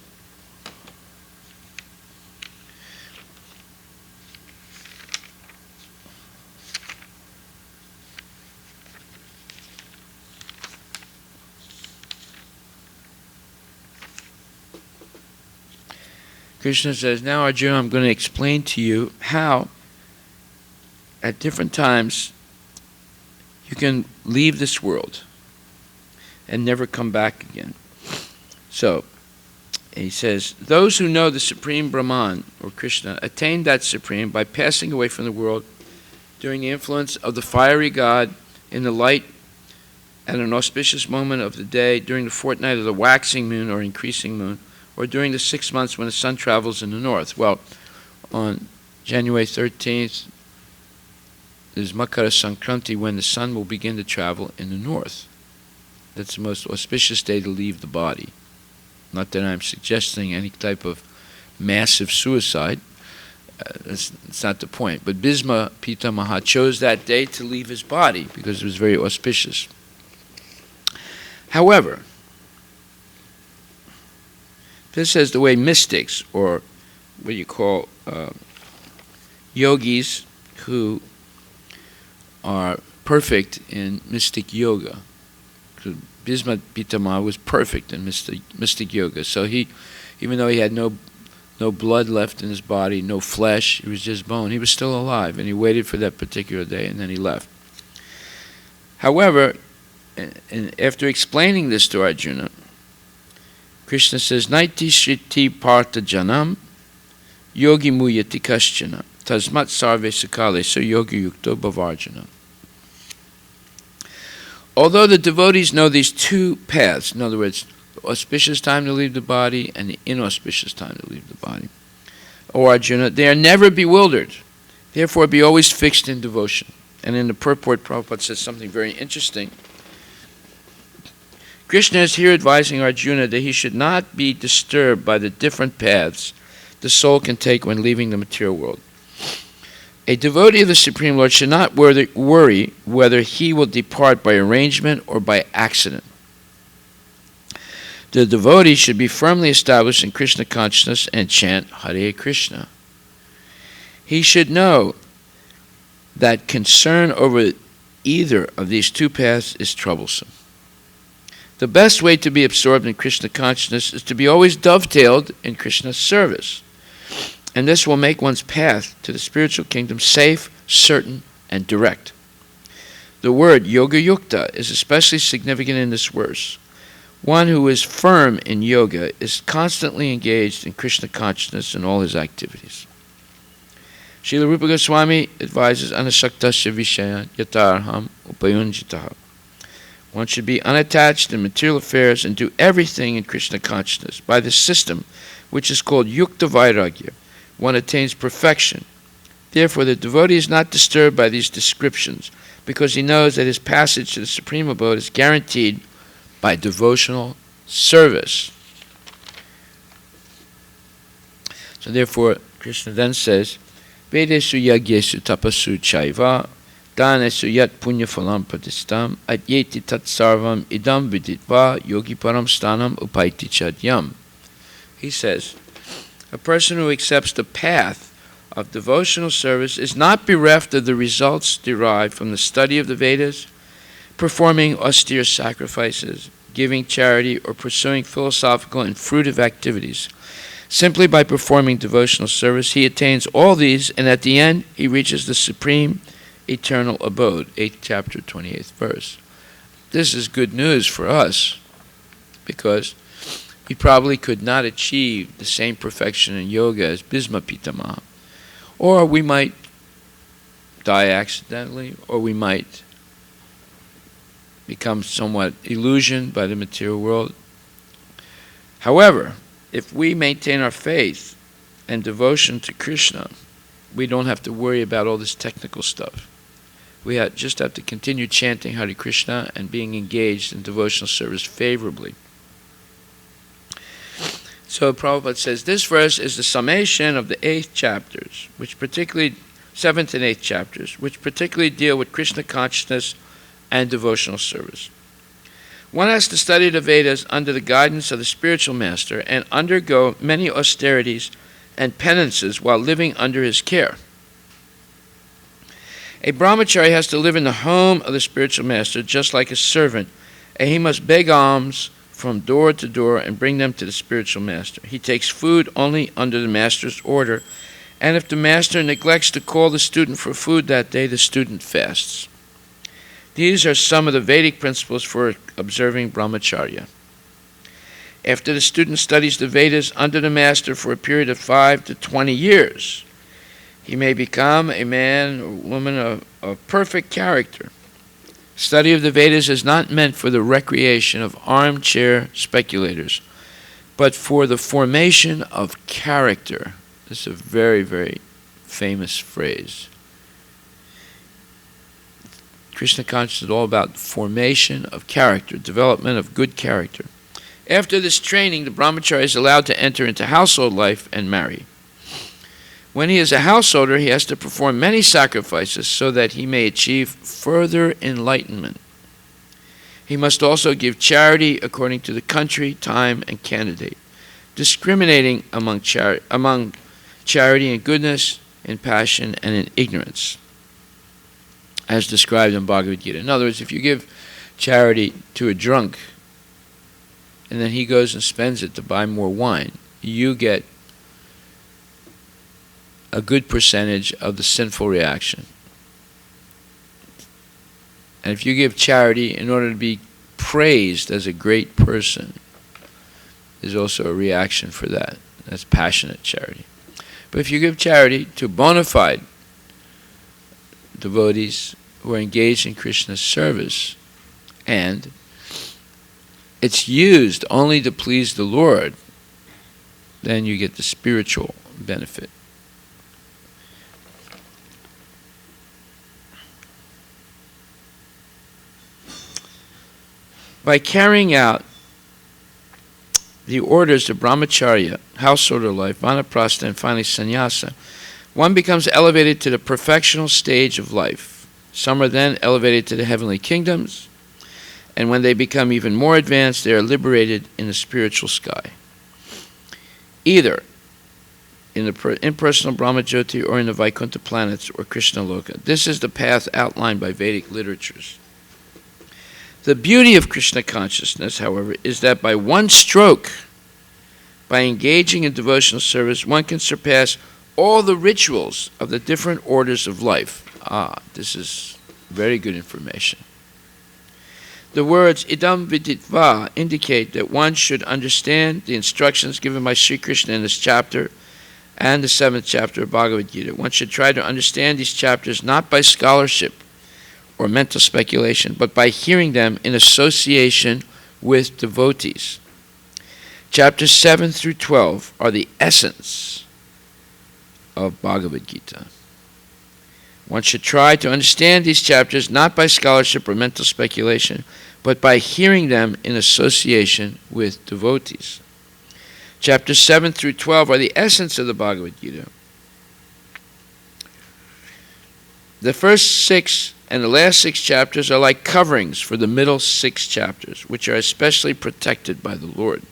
Krishna says, now Arjuna, I'm going to explain to you how at different times you can leave this world and never come back again. So, he says, those who know the Supreme Brahman, or Krishna, attain that Supreme by passing away from the world during the influence of the fiery God in the light at an auspicious moment of the day, during the fortnight of the waxing moon or increasing moon, or during the 6 months when the sun travels in the north. Well, on January 13th, there's Makara Sankranti, when the sun will begin to travel in the north. That's the most auspicious day to leave the body. Not that I'm suggesting any type of massive suicide. That's not the point. But Bhisma Pitamaha chose that day to leave his body because it was very auspicious. However, this is the way mystics, or what you call yogis who are perfect in mystic yoga. Bhisma Pitama was perfect in mystic yoga. So he, even though he had no blood left in his body, no flesh, he was just bone, he was still alive, and he waited for that particular day, and then he left. However, and after explaining this to Arjuna, Krishna says, Naiti Shriti Partha Janam Yogi Muyati Kaschana Tasmat Sarve Sakale So Yogi Yukto Bhavarjana. Although the devotees know these two paths, in other words, the auspicious time to leave the body and the inauspicious time to leave the body, O Arjuna, they are never bewildered. Therefore, be always fixed in devotion. And in the purport, Prabhupada says something very interesting. Krishna is here advising Arjuna that he should not be disturbed by the different paths the soul can take when leaving the material world. A devotee of the Supreme Lord should not worry whether he will depart by arrangement or by accident. The devotee should be firmly established in Krishna consciousness and chant Hare Krishna. He should know that concern over either of these two paths is troublesome. The best way to be absorbed in Krishna consciousness is to be always dovetailed in Krishna's service. And this will make one's path to the spiritual kingdom safe, certain, and direct. The word yoga yukta is especially significant in this verse. One who is firm in yoga is constantly engaged in Krishna consciousness in all his activities. Srila Rupa Goswami advises anasaktasya vishayan yatarham upayunjitaha. One should be unattached in material affairs and do everything in Krishna consciousness. By this system, which is called yukta vairagya, one attains perfection. Therefore, the devotee is not disturbed by these descriptions, because he knows that his passage to the Supreme Abode is guaranteed by devotional service. So therefore, Krishna then says, Vedesu yagyesu tapasu chaiva, danesu yat punya phalam pratistam, adyeti tat sarvam idam viditva yogi param stanam upaiti chadyam. He says, a person who accepts the path of devotional service is not bereft of the results derived from the study of the Vedas, performing austere sacrifices, giving charity, or pursuing philosophical and fruitive activities. Simply by performing devotional service, he attains all these, and at the end, he reaches the supreme eternal abode. 8th chapter, 28th verse. This is good news for us, because we probably could not achieve the same perfection in yoga as Bhisma Pitamaha. Or we might die accidentally, or we might become somewhat illusioned by the material world. However, if we maintain our faith and devotion to Krishna, we don't have to worry about all this technical stuff. We just have to continue chanting Hare Krishna and being engaged in devotional service favorably. So Prabhupada says this verse is the summation of the 8th chapters, which particularly 7th and 8th chapters, which particularly deal with Krishna consciousness and devotional service. One has to study the Vedas under the guidance of the spiritual master and undergo many austerities and penances while living under his care. A brahmachari has to live in the home of the spiritual master just like a servant, and he must beg alms from door to door and bring them to the spiritual master. He takes food only under the master's order, and if the master neglects to call the student for food that day, the student fasts. These are some of the Vedic principles for observing brahmacharya. After the student studies the Vedas under the master for a period of 5 to 20 years, he may become a man or woman of perfect character. Study of the Vedas is not meant for the recreation of armchair speculators, but for the formation of character. This is a very, very famous phrase. Krishna consciousness is all about formation of character, development of good character. After this training, the brahmachari is allowed to enter into household life and marry. When he is a householder, he has to perform many sacrifices so that he may achieve further enlightenment. He must also give charity according to the country, time, and candidate, discriminating among charity and goodness, in passion, and in ignorance, as described in Bhagavad Gita. In other words, if you give charity to a drunk, and then he goes and spends it to buy more wine, you get a good percentage of the sinful reaction. And if you give charity in order to be praised as a great person, there's also a reaction for that. That's passionate charity. But if you give charity to bona fide devotees who are engaged in Krishna's service, and it's used only to please the Lord, then you get the spiritual benefit. By carrying out the orders of brahmacharya, householder life, vanaprastha, and finally sannyasa, One becomes elevated to the perfectional stage of life. Some are then elevated to the heavenly kingdoms, and when they become even more advanced, they are liberated in the spiritual sky, either in the impersonal Brahmajyoti or in the Vaikuntha planets or Krishna Loka. This is the path outlined by Vedic literatures. The beauty of Krishna consciousness, however, is that by one stroke, by engaging in devotional service, one can surpass all the rituals of the different orders of life. This is very good information. The words idam viditva indicate that one should understand the instructions given by Sri Krishna in this chapter and the 7th chapter of Bhagavad Gita. One should try to understand these chapters not by scholarship or mental speculation, but by hearing them in association with devotees. Chapters 7 through 12 are the essence of Bhagavad Gita. One should try to understand these chapters not by scholarship or mental speculation, but by hearing them in association with devotees. Chapters 7 through 12 are the essence of the Bhagavad Gita. The first 6 and the last 6 chapters are like coverings for the middle 6 chapters, which are especially protected by the Lord.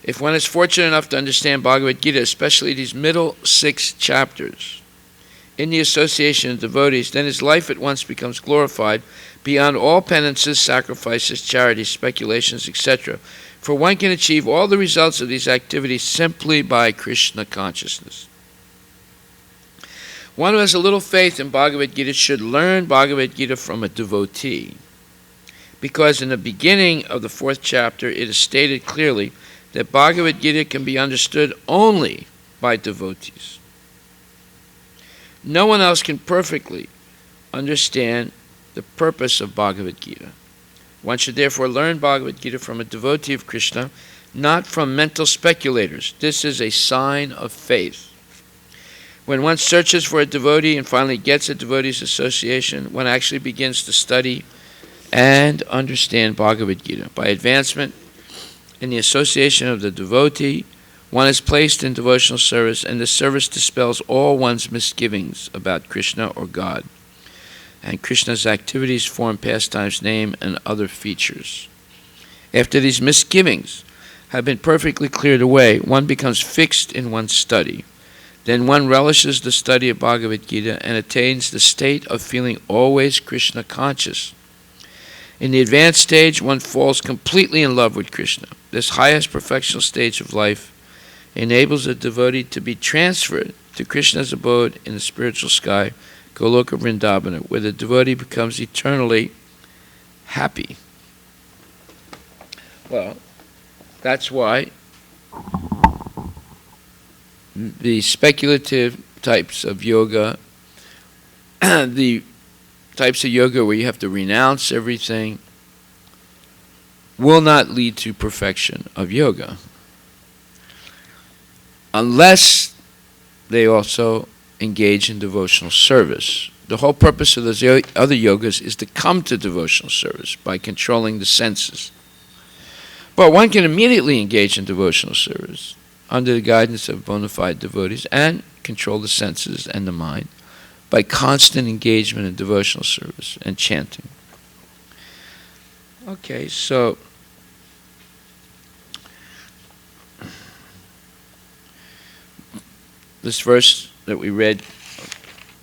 If one is fortunate enough to understand Bhagavad Gita, especially these middle 6 chapters, in the association of devotees, then his life at once becomes glorified beyond all penances, sacrifices, charities, speculations, etc. For one can achieve all the results of these activities simply by Krishna consciousness. One who has a little faith in Bhagavad Gita should learn Bhagavad Gita from a devotee, because in the beginning of the 4th chapter it is stated clearly that Bhagavad Gita can be understood only by devotees. No one else can perfectly understand the purpose of Bhagavad Gita. One should therefore learn Bhagavad Gita from a devotee of Krishna, not from mental speculators. This is a sign of faith. When one searches for a devotee and finally gets a devotee's association, one actually begins to study and understand Bhagavad Gita. By advancement in the association of the devotee, one is placed in devotional service, and the service dispels all one's misgivings about Krishna or God. And Krishna's activities, form, pastimes, name, and other features. After these misgivings have been perfectly cleared away, one becomes fixed in one's study. Then one relishes the study of Bhagavad Gita and attains the state of feeling always Krishna conscious. In the advanced stage, one falls completely in love with Krishna. This highest perfectional stage of life enables a devotee to be transferred to Krishna's abode in the spiritual sky, Goloka Vrindavana, where the devotee becomes eternally happy. Well, that's why the speculative types of yoga, the types of yoga where you have to renounce everything, will not lead to perfection of yoga unless they also engage in devotional service. The whole purpose of those other yogas is to come to devotional service by controlling the senses. But one can immediately engage in devotional service under the guidance of bona fide devotees and control the senses and the mind by constant engagement in devotional service and chanting. Okay, so this verse that we read,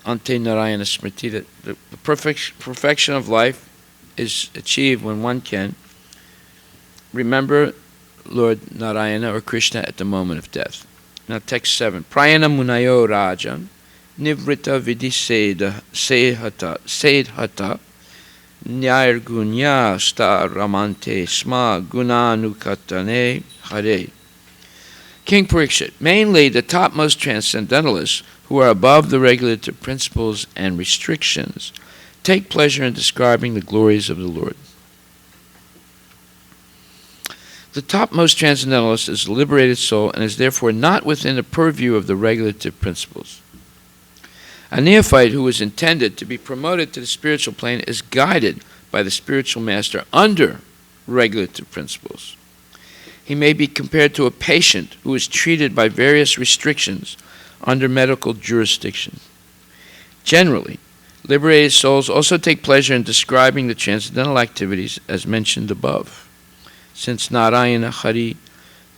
Ante Narayana Smriti, that the perfection of life is achieved when one can remember Lord Narayana or Krishna at the moment of death. Now text 7. Prayana munayo rajan nivrita vidhi sedhata nyargunya sta ramante sma gunanukatane hare. King Parikshit, mainly the topmost transcendentalists who are above the regulative principles and restrictions take pleasure in describing the glories of the Lord. The topmost transcendentalist is a liberated soul and is therefore not within the purview of the regulative principles. A neophyte who is intended to be promoted to the spiritual plane is guided by the spiritual master under regulative principles. He may be compared to a patient who is treated by various restrictions under medical jurisdiction. Generally, liberated souls also take pleasure in describing the transcendental activities as mentioned above, since Narayana, Hari,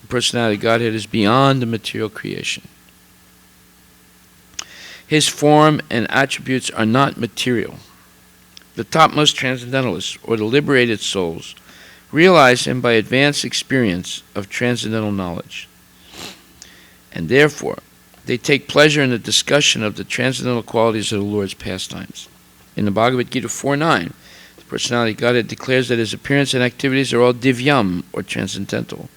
the personality of Godhead, is beyond the material creation. His form and attributes are not material. The topmost transcendentalists, or the liberated souls, realize him by advanced experience of transcendental knowledge. And therefore, they take pleasure in the discussion of the transcendental qualities of the Lord's pastimes. In the Bhagavad Gita 4.9, the personality of Godhead declares that his appearance and activities are all divyam, or transcendental.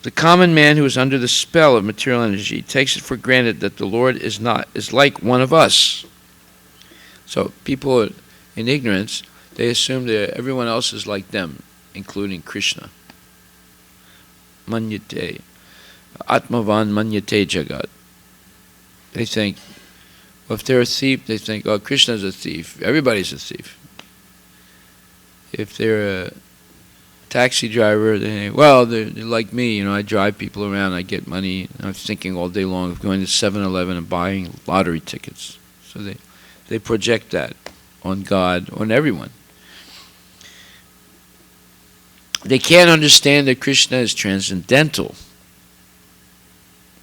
The common man who is under the spell of material energy takes it for granted that the Lord is like one of us. So people in ignorance, they assume that everyone else is like them, including Krishna. Manyate. Atmavan manyate jagat. They think, well, if they're a thief, they think, oh, Krishna's a thief. Everybody's a thief. If they're a taxi driver, they think, well, they're like me. I drive people around, I get money. I'm thinking all day long of going to 7-Eleven and buying lottery tickets. So they project that on God, on everyone. They can't understand that Krishna is transcendental.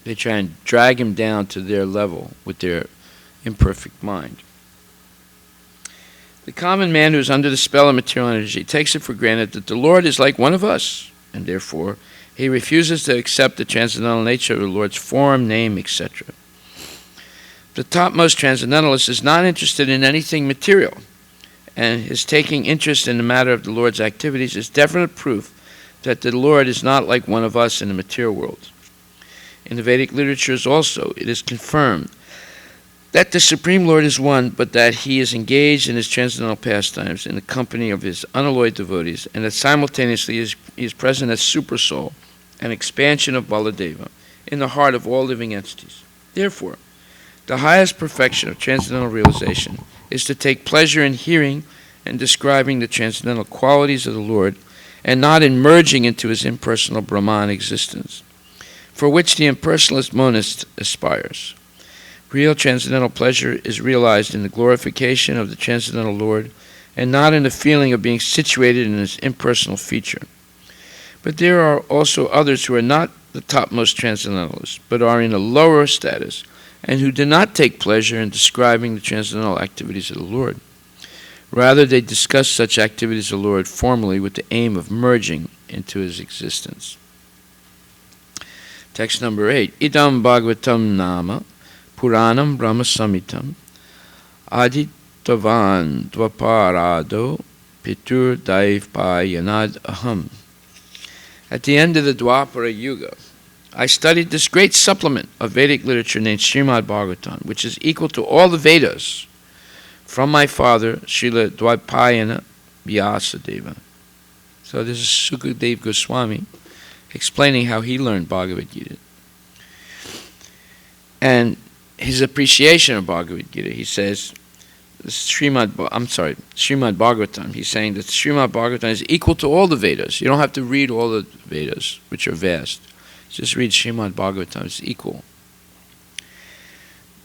They try and drag him down to their level with their imperfect mind. The common man who is under the spell of material energy takes it for granted that the Lord is like one of us, and therefore he refuses to accept the transcendental nature of the Lord's form, name, etc. The topmost transcendentalist is not interested in anything material, and his taking interest in the matter of the Lord's activities is definite proof that the Lord is not like one of us in the material world. In the Vedic literatures also, it is confirmed that the Supreme Lord is one, but that he is engaged in his transcendental pastimes in the company of his unalloyed devotees, and that simultaneously he is present as Supersoul, an expansion of Baladeva, in the heart of all living entities. Therefore, the highest perfection of transcendental realization is to take pleasure in hearing and describing the transcendental qualities of the Lord, and not in merging into his impersonal Brahman existence, for which the impersonalist monist aspires. Real transcendental pleasure is realized in the glorification of the transcendental Lord, and not in the feeling of being situated in his impersonal feature. But there are also others who are not the topmost transcendentalists, but are in a lower status, and who do not take pleasure in describing the transcendental activities of the Lord. Rather, they discuss such activities of the Lord formally with the aim of merging into his existence. Text number 8. Idam Bhagavatam Nama Puranam Brahma Samitam Aditavan Dvaparado Pitur Daivpayanad Aham. At the end of the Dwapara Yuga, I studied this great supplement of Vedic literature named Srimad Bhagavatam, which is equal to all the Vedas, from my father, Srila Dvaipayana Vyasadeva. So this is Sukadeva Goswami explaining how he learned Bhagavad Gita. And his appreciation of Bhagavad Gita, he says, Srimad Bhagavatam, he's saying that Srimad Bhagavatam is equal to all the Vedas. You don't have to read all the Vedas, which are vast. Just read Srimad Bhagavatam, it's equal.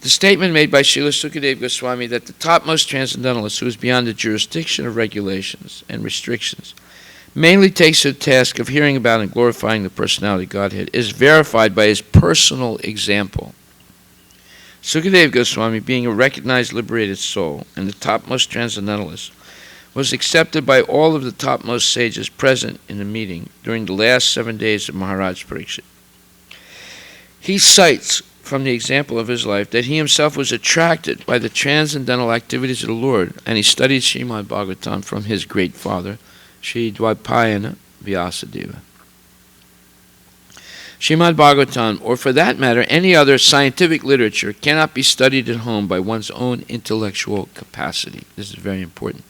The statement made by Srila Sukadeva Goswami that the topmost transcendentalist, who is beyond the jurisdiction of regulations and restrictions, mainly takes the task of hearing about and glorifying the personality of Godhead, is verified by his personal example. Sukadeva Goswami, being a recognized liberated soul and the topmost transcendentalist, was accepted by all of the topmost sages present in the meeting during the last 7 days of Maharaj Parikshit. He cites from the example of his life that he himself was attracted by the transcendental activities of the Lord, and he studied Srimad Bhagavatam from his great father, Sri Dvaipayana Vyasadeva. Srimad Bhagavatam, or for that matter any other scientific literature, cannot be studied at home by one's own intellectual capacity. This is very important.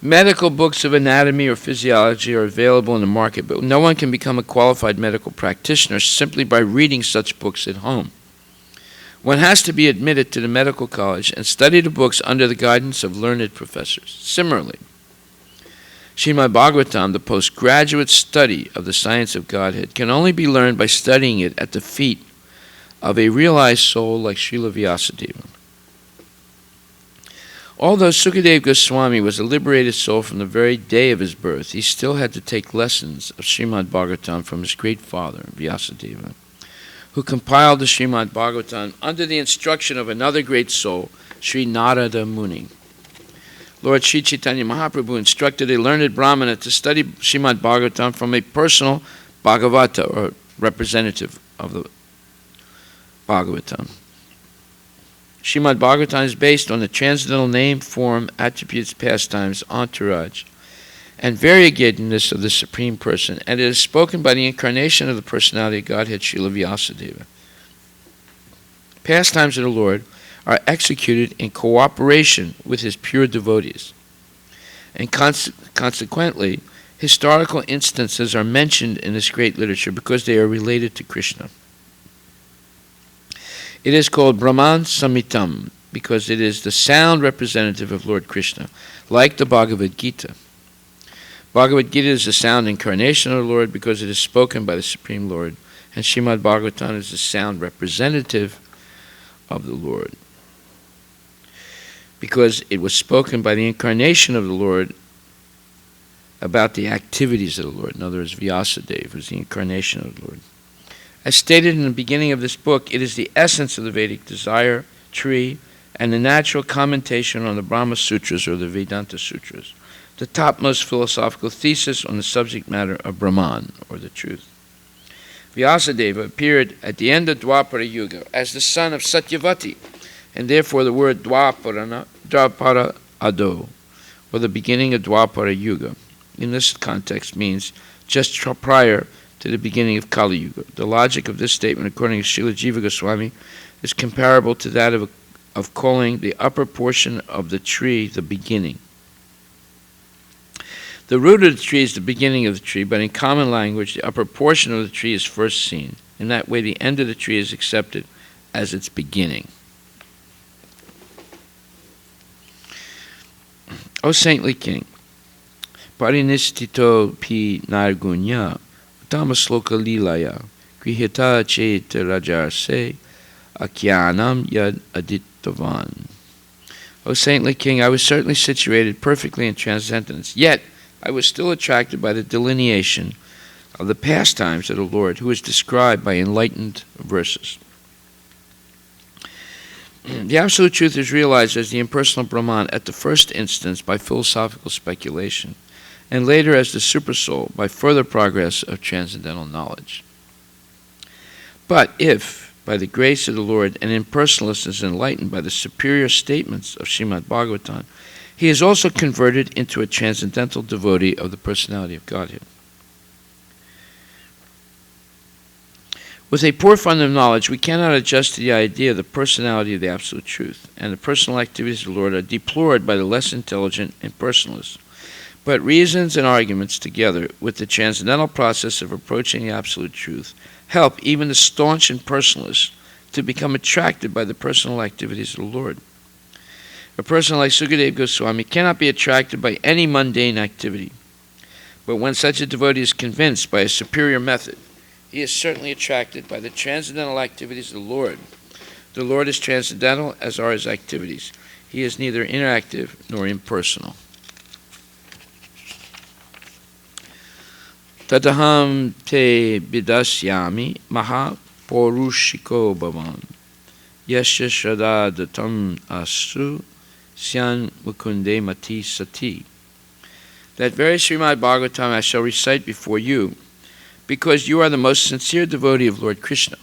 Medical books of anatomy or physiology are available in the market, but no one can become a qualified medical practitioner simply by reading such books at home. One has to be admitted to the medical college and study the books under the guidance of learned professors. Similarly, Srimad Bhagavatam, the postgraduate study of the science of Godhead, can only be learned by studying it at the feet of a realized soul like Srila Vyasadeva. Although Sukadeva Goswami was a liberated soul from the very day of his birth, he still had to take lessons of Srimad Bhagavatam from his great father, Vyasadeva, who compiled the Srimad Bhagavatam under the instruction of another great soul, Sri Narada Muni. Lord Sri Chaitanya Mahaprabhu instructed a learned Brahmana to study Srimad Bhagavatam from a personal Bhagavata, or representative of the Bhagavatam. Srimad Bhagavatam is based on the transcendental name, form, attributes, pastimes, entourage, and variegatedness of the Supreme Person, and it is spoken by the incarnation of the personality of Godhead, Srila Vyasadeva. Pastimes of the Lord are executed in cooperation with his pure devotees, and consequently, historical instances are mentioned in this great literature because they are related to Krishna. It is called Brahman Samitam because it is the sound representative of Lord Krishna, like the Bhagavad Gita. Bhagavad Gita is the sound incarnation of the Lord because it is spoken by the Supreme Lord, and Srimad Bhagavatam is the sound representative of the Lord because it was spoken by the incarnation of the Lord about the activities of the Lord. In other words, Vyasadeva was the incarnation of the Lord. As stated in the beginning of this book, it is the essence of the Vedic desire tree and the natural commentation on the Brahma Sutras or the Vedanta Sutras, the topmost philosophical thesis on the subject matter of Brahman, or the truth. Vyasadeva appeared at the end of Dwapara Yuga as the son of Satyavati, and therefore the word Dwapara Ado, or the beginning of Dwapara Yuga, in this context means just prior to the beginning of Kali Yuga. The logic of this statement, according to Srila Jiva Goswami, is comparable to that of calling the upper portion of the tree the beginning. The root of the tree is the beginning of the tree, but in common language, the upper portion of the tree is first seen. In that way, the end of the tree is accepted as its beginning. O saintly king, parinistito pi nargunya, Tamasloka Lilaya, Grihita Chet Rajarse, Akyanam Yad Aditavan. O saintly king, I was certainly situated perfectly in transcendence, yet I was still attracted by the delineation of the pastimes of the Lord, who is described by enlightened verses. The Absolute Truth is realized as the impersonal Brahman at the first instance by philosophical speculation, and later as the Supersoul by further progress of transcendental knowledge. But if, by the grace of the Lord, an impersonalist is enlightened by the superior statements of Srimad Bhagavatam, he is also converted into a transcendental devotee of the personality of Godhead. With a poor fund of knowledge, we cannot adjust to the idea of the personality of the Absolute Truth, and the personal activities of the Lord are deplored by the less intelligent impersonalists. But reasons and arguments, together with the transcendental process of approaching the Absolute Truth, help even the staunch impersonalists to become attracted by the personal activities of the Lord. A person like Sukadeva Goswami cannot be attracted by any mundane activity, but when such a devotee is convinced by a superior method, he is certainly attracted by the transcendental activities of the Lord. The Lord is transcendental, as are his activities. He is neither interactive nor impersonal. Tataham te bidasyami maha porushiko bhavan yasya shraddha datam asu syan mukunde mati sati. That very Srimad Bhagavatam I shall recite before you, because you are the most sincere devotee of Lord Krishna.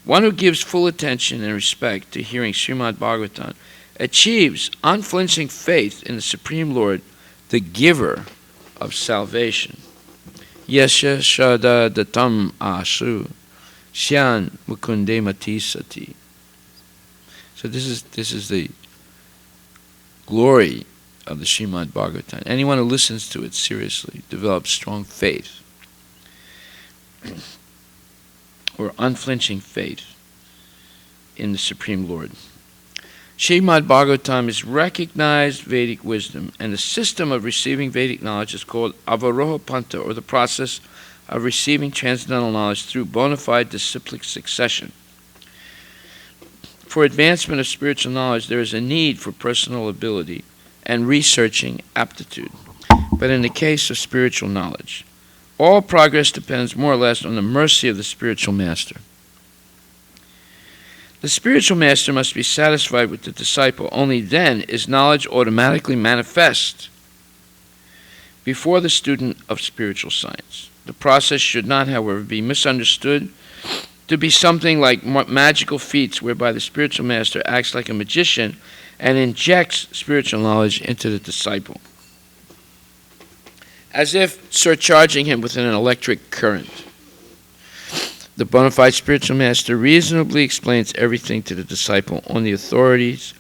One who gives full attention and respect to hearing Srimad Bhagavatam achieves unflinching faith in the Supreme Lord, the giver of salvation. Yasya shraddha datam asu syan mukunde mati sati. So this is the glory of the Srimad Bhagavatam. Anyone who listens to it seriously develops strong faith, or unflinching faith in the Supreme Lord. Srimad Bhagavatam is recognized Vedic wisdom, and the system of receiving Vedic knowledge is called Avaroha Panta, or the process of receiving transcendental knowledge through bona fide disciplic succession. For advancement of spiritual knowledge, there is a need for personal ability and researching aptitude. But in the case of spiritual knowledge, all progress depends more or less on the mercy of the spiritual master. The spiritual master must be satisfied with the disciple. Only then is knowledge automatically manifest before the student of spiritual science. The process should not, however, be misunderstood to be something like magical feats whereby the spiritual master acts like a magician and injects spiritual knowledge into the disciple, as if surcharging him with an electric current. The bona fide spiritual master reasonably explains everything to the disciple on the authorities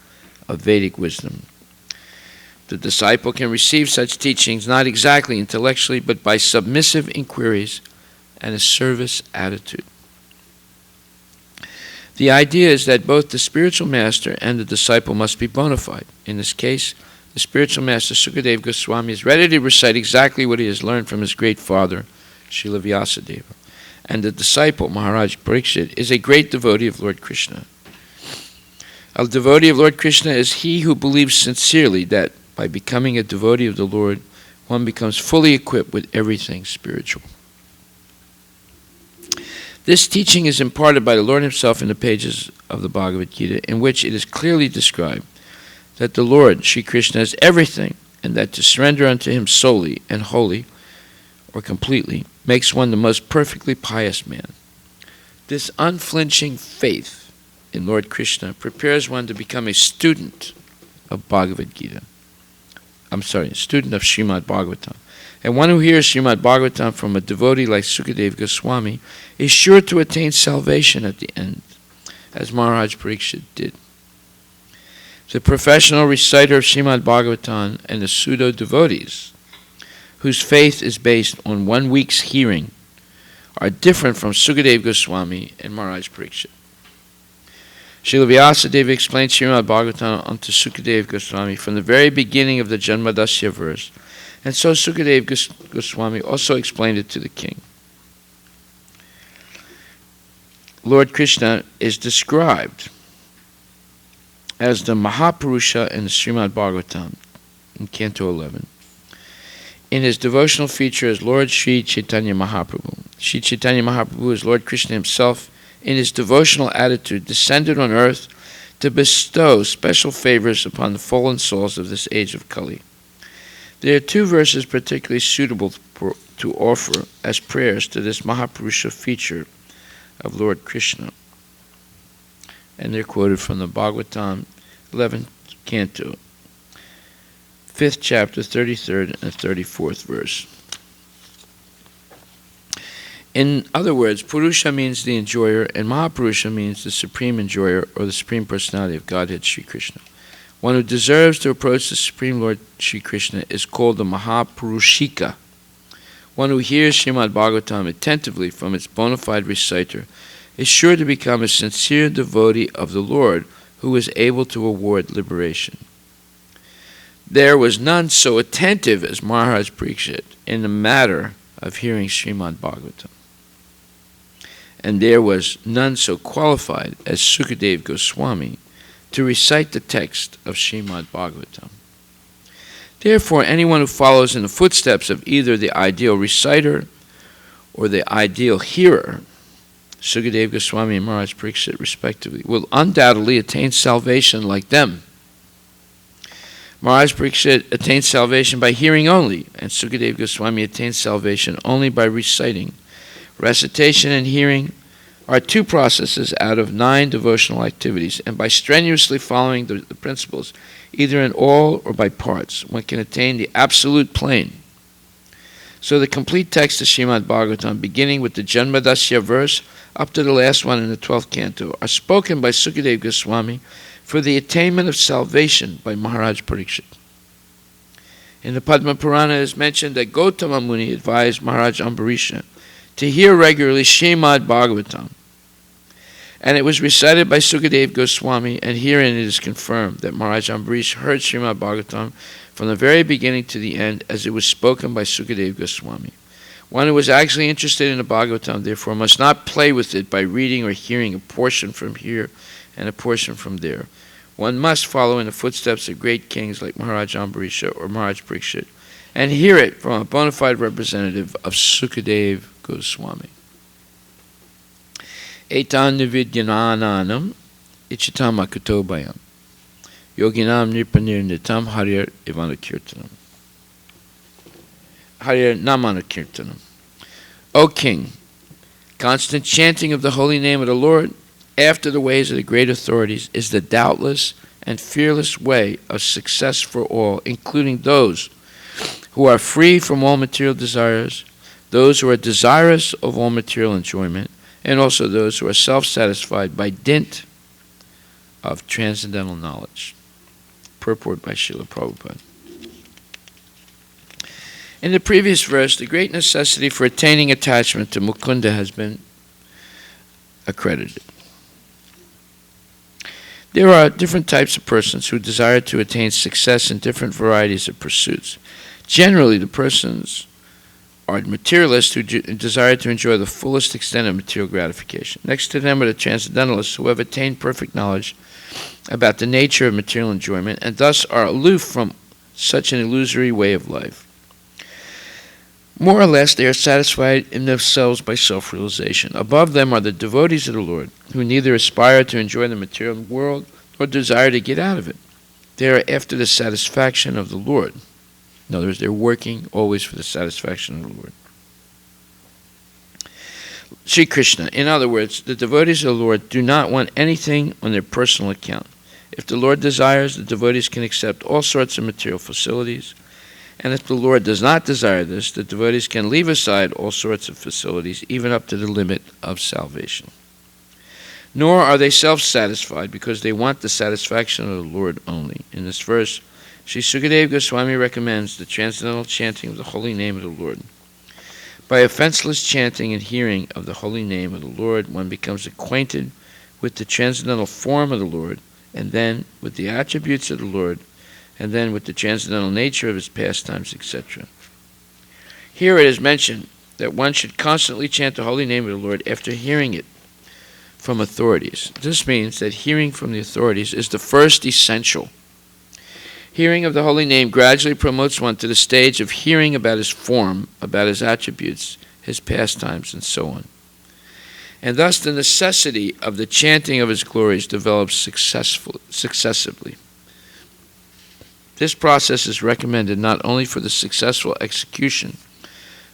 of Vedic wisdom. The disciple can receive such teachings not exactly intellectually, but by submissive inquiries and a service attitude. The idea is that both the spiritual master and the disciple must be bona fide. In this case, the spiritual master Sukadeva Goswami is ready to recite exactly what he has learned from his great father, Srila Vyasadeva. And the disciple, Maharaj Parikshit, is a great devotee of Lord Krishna. A devotee of Lord Krishna is he who believes sincerely that by becoming a devotee of the Lord, one becomes fully equipped with everything spiritual. This teaching is imparted by the Lord himself in the pages of the Bhagavad Gita, in which it is clearly described that the Lord, Sri Krishna, is everything, and that to surrender unto him solely and wholly, or completely, makes one the most perfectly pious man. This unflinching faith in Lord Krishna prepares one to become a student of Bhagavad Gita. A student of Srimad Bhagavatam. And one who hears Srimad Bhagavatam from a devotee like Sukadeva Goswami is sure to attain salvation at the end, as Maharaj Parikshit did. The professional reciter of Srimad Bhagavatam and the pseudo-devotees, whose faith is based on 1 week's hearing, are different from Sukadeva Goswami and Maharaj Parikshit. Srila Vyasadeva explained Srimad Bhagavatam unto Sukadeva Goswami from the very beginning of the Janmadasya verse, and so Sukadeva Goswami also explained it to the king. Lord Krishna is described as the Mahapurusha in the Srimad Bhagavatam in Canto 11. In his devotional feature as Lord Sri Chaitanya Mahaprabhu. Sri Chaitanya Mahaprabhu is Lord Krishna himself in his devotional attitude descended on earth to bestow special favors upon the fallen souls of this age of Kali. There are 2 verses particularly suitable to offer as prayers to this Mahapurusha feature of Lord Krishna. And they're quoted from the Bhagavatam, 11th Canto, 5th chapter, 33rd and 34th verse. In other words, Purusha means the enjoyer, and Mahapurusha means the supreme enjoyer or the supreme personality of Godhead Sri Krishna. One who deserves to approach the Supreme Lord Sri Krishna is called the Mahapurushika. One who hears Srimad Bhagavatam attentively from its bona fide reciter is sure to become a sincere devotee of the Lord who is able to award liberation. There was none so attentive as Maharaj Parikshit in the matter of hearing Srimad Bhagavatam. And there was none so qualified as Sukadeva Goswami to recite the text of Srimad Bhagavatam. Therefore, anyone who follows in the footsteps of either the ideal reciter or the ideal hearer, Sukadeva Goswami and Maharaj Parikshit respectively, will undoubtedly attain salvation like them. Maharaj Parikshit attained salvation by hearing only, and Sukadeva Goswami attained salvation only by reciting. Recitation and hearing are 2 processes out of 9 devotional activities, and by strenuously following the principles, either in all or by parts, one can attain the absolute plane. So the complete text of Srimad Bhagavatam, beginning with the Janmadasya verse up to the last one in the 12th canto, are spoken by Sukadeva Goswami for the attainment of salvation by Maharaj Parikshit. In the Padma Purana it is mentioned that Gautama Muni advised Maharaj Ambarisha to hear regularly Srimad Bhagavatam. And it was recited by Sukadeva Goswami, and herein it is confirmed that Maharaj Ambarisha heard Srimad Bhagavatam from the very beginning to the end as it was spoken by Sukadeva Goswami. One who is actually interested in the Bhagavatam, therefore, must not play with it by reading or hearing a portion from here and a portion from there. One must follow in the footsteps of great kings like Maharaj Ambarisha or Maharaj Parikshit and hear it from a bona fide representative of Sukadev Goswami. Etan nividyananam ichitam akutobayam yoginam nirpanir nitam harir ivanakirtanam. Harir namanakirtanam. O King, constant chanting of the holy name of the Lord after the ways of the great authorities is the doubtless and fearless way of success for all, including those who are free from all material desires, those who are desirous of all material enjoyment, and also those who are self-satisfied by dint of transcendental knowledge. Purport by Srila Prabhupada. In the previous verse, the great necessity for attaining attachment to Mukunda has been accredited. There are different types of persons who desire to attain success in different varieties of pursuits. Generally, the persons are materialists who desire to enjoy the fullest extent of material gratification. Next to them are the transcendentalists who have attained perfect knowledge about the nature of material enjoyment and thus are aloof from such an illusory way of life. More or less, they are satisfied in themselves by self-realization. Above them are the devotees of the Lord, who neither aspire to enjoy the material world nor desire to get out of it. They are after the satisfaction of the Lord. In other words, they're working always for the satisfaction of the Lord. Sri Krishna. In other words, the devotees of the Lord do not want anything on their personal account. If the Lord desires, the devotees can accept all sorts of material facilities. And if the Lord does not desire this, the devotees can leave aside all sorts of facilities, even up to the limit of salvation. Nor are they self-satisfied because they want the satisfaction of the Lord only. In this verse, Sri Sukadeva Goswami recommends the transcendental chanting of the holy name of the Lord. By offenseless chanting and hearing of the holy name of the Lord, one becomes acquainted with the transcendental form of the Lord, and then with the attributes of the Lord, and then with the transcendental nature of his pastimes, etc. Here it is mentioned that one should constantly chant the holy name of the Lord after hearing it from authorities. This means that hearing from the authorities is the first essential. Hearing of the holy name gradually promotes one to the stage of hearing about his form, about his attributes, his pastimes, and so on. And thus the necessity of the chanting of his glories develops successively. This process is recommended not only for the successful execution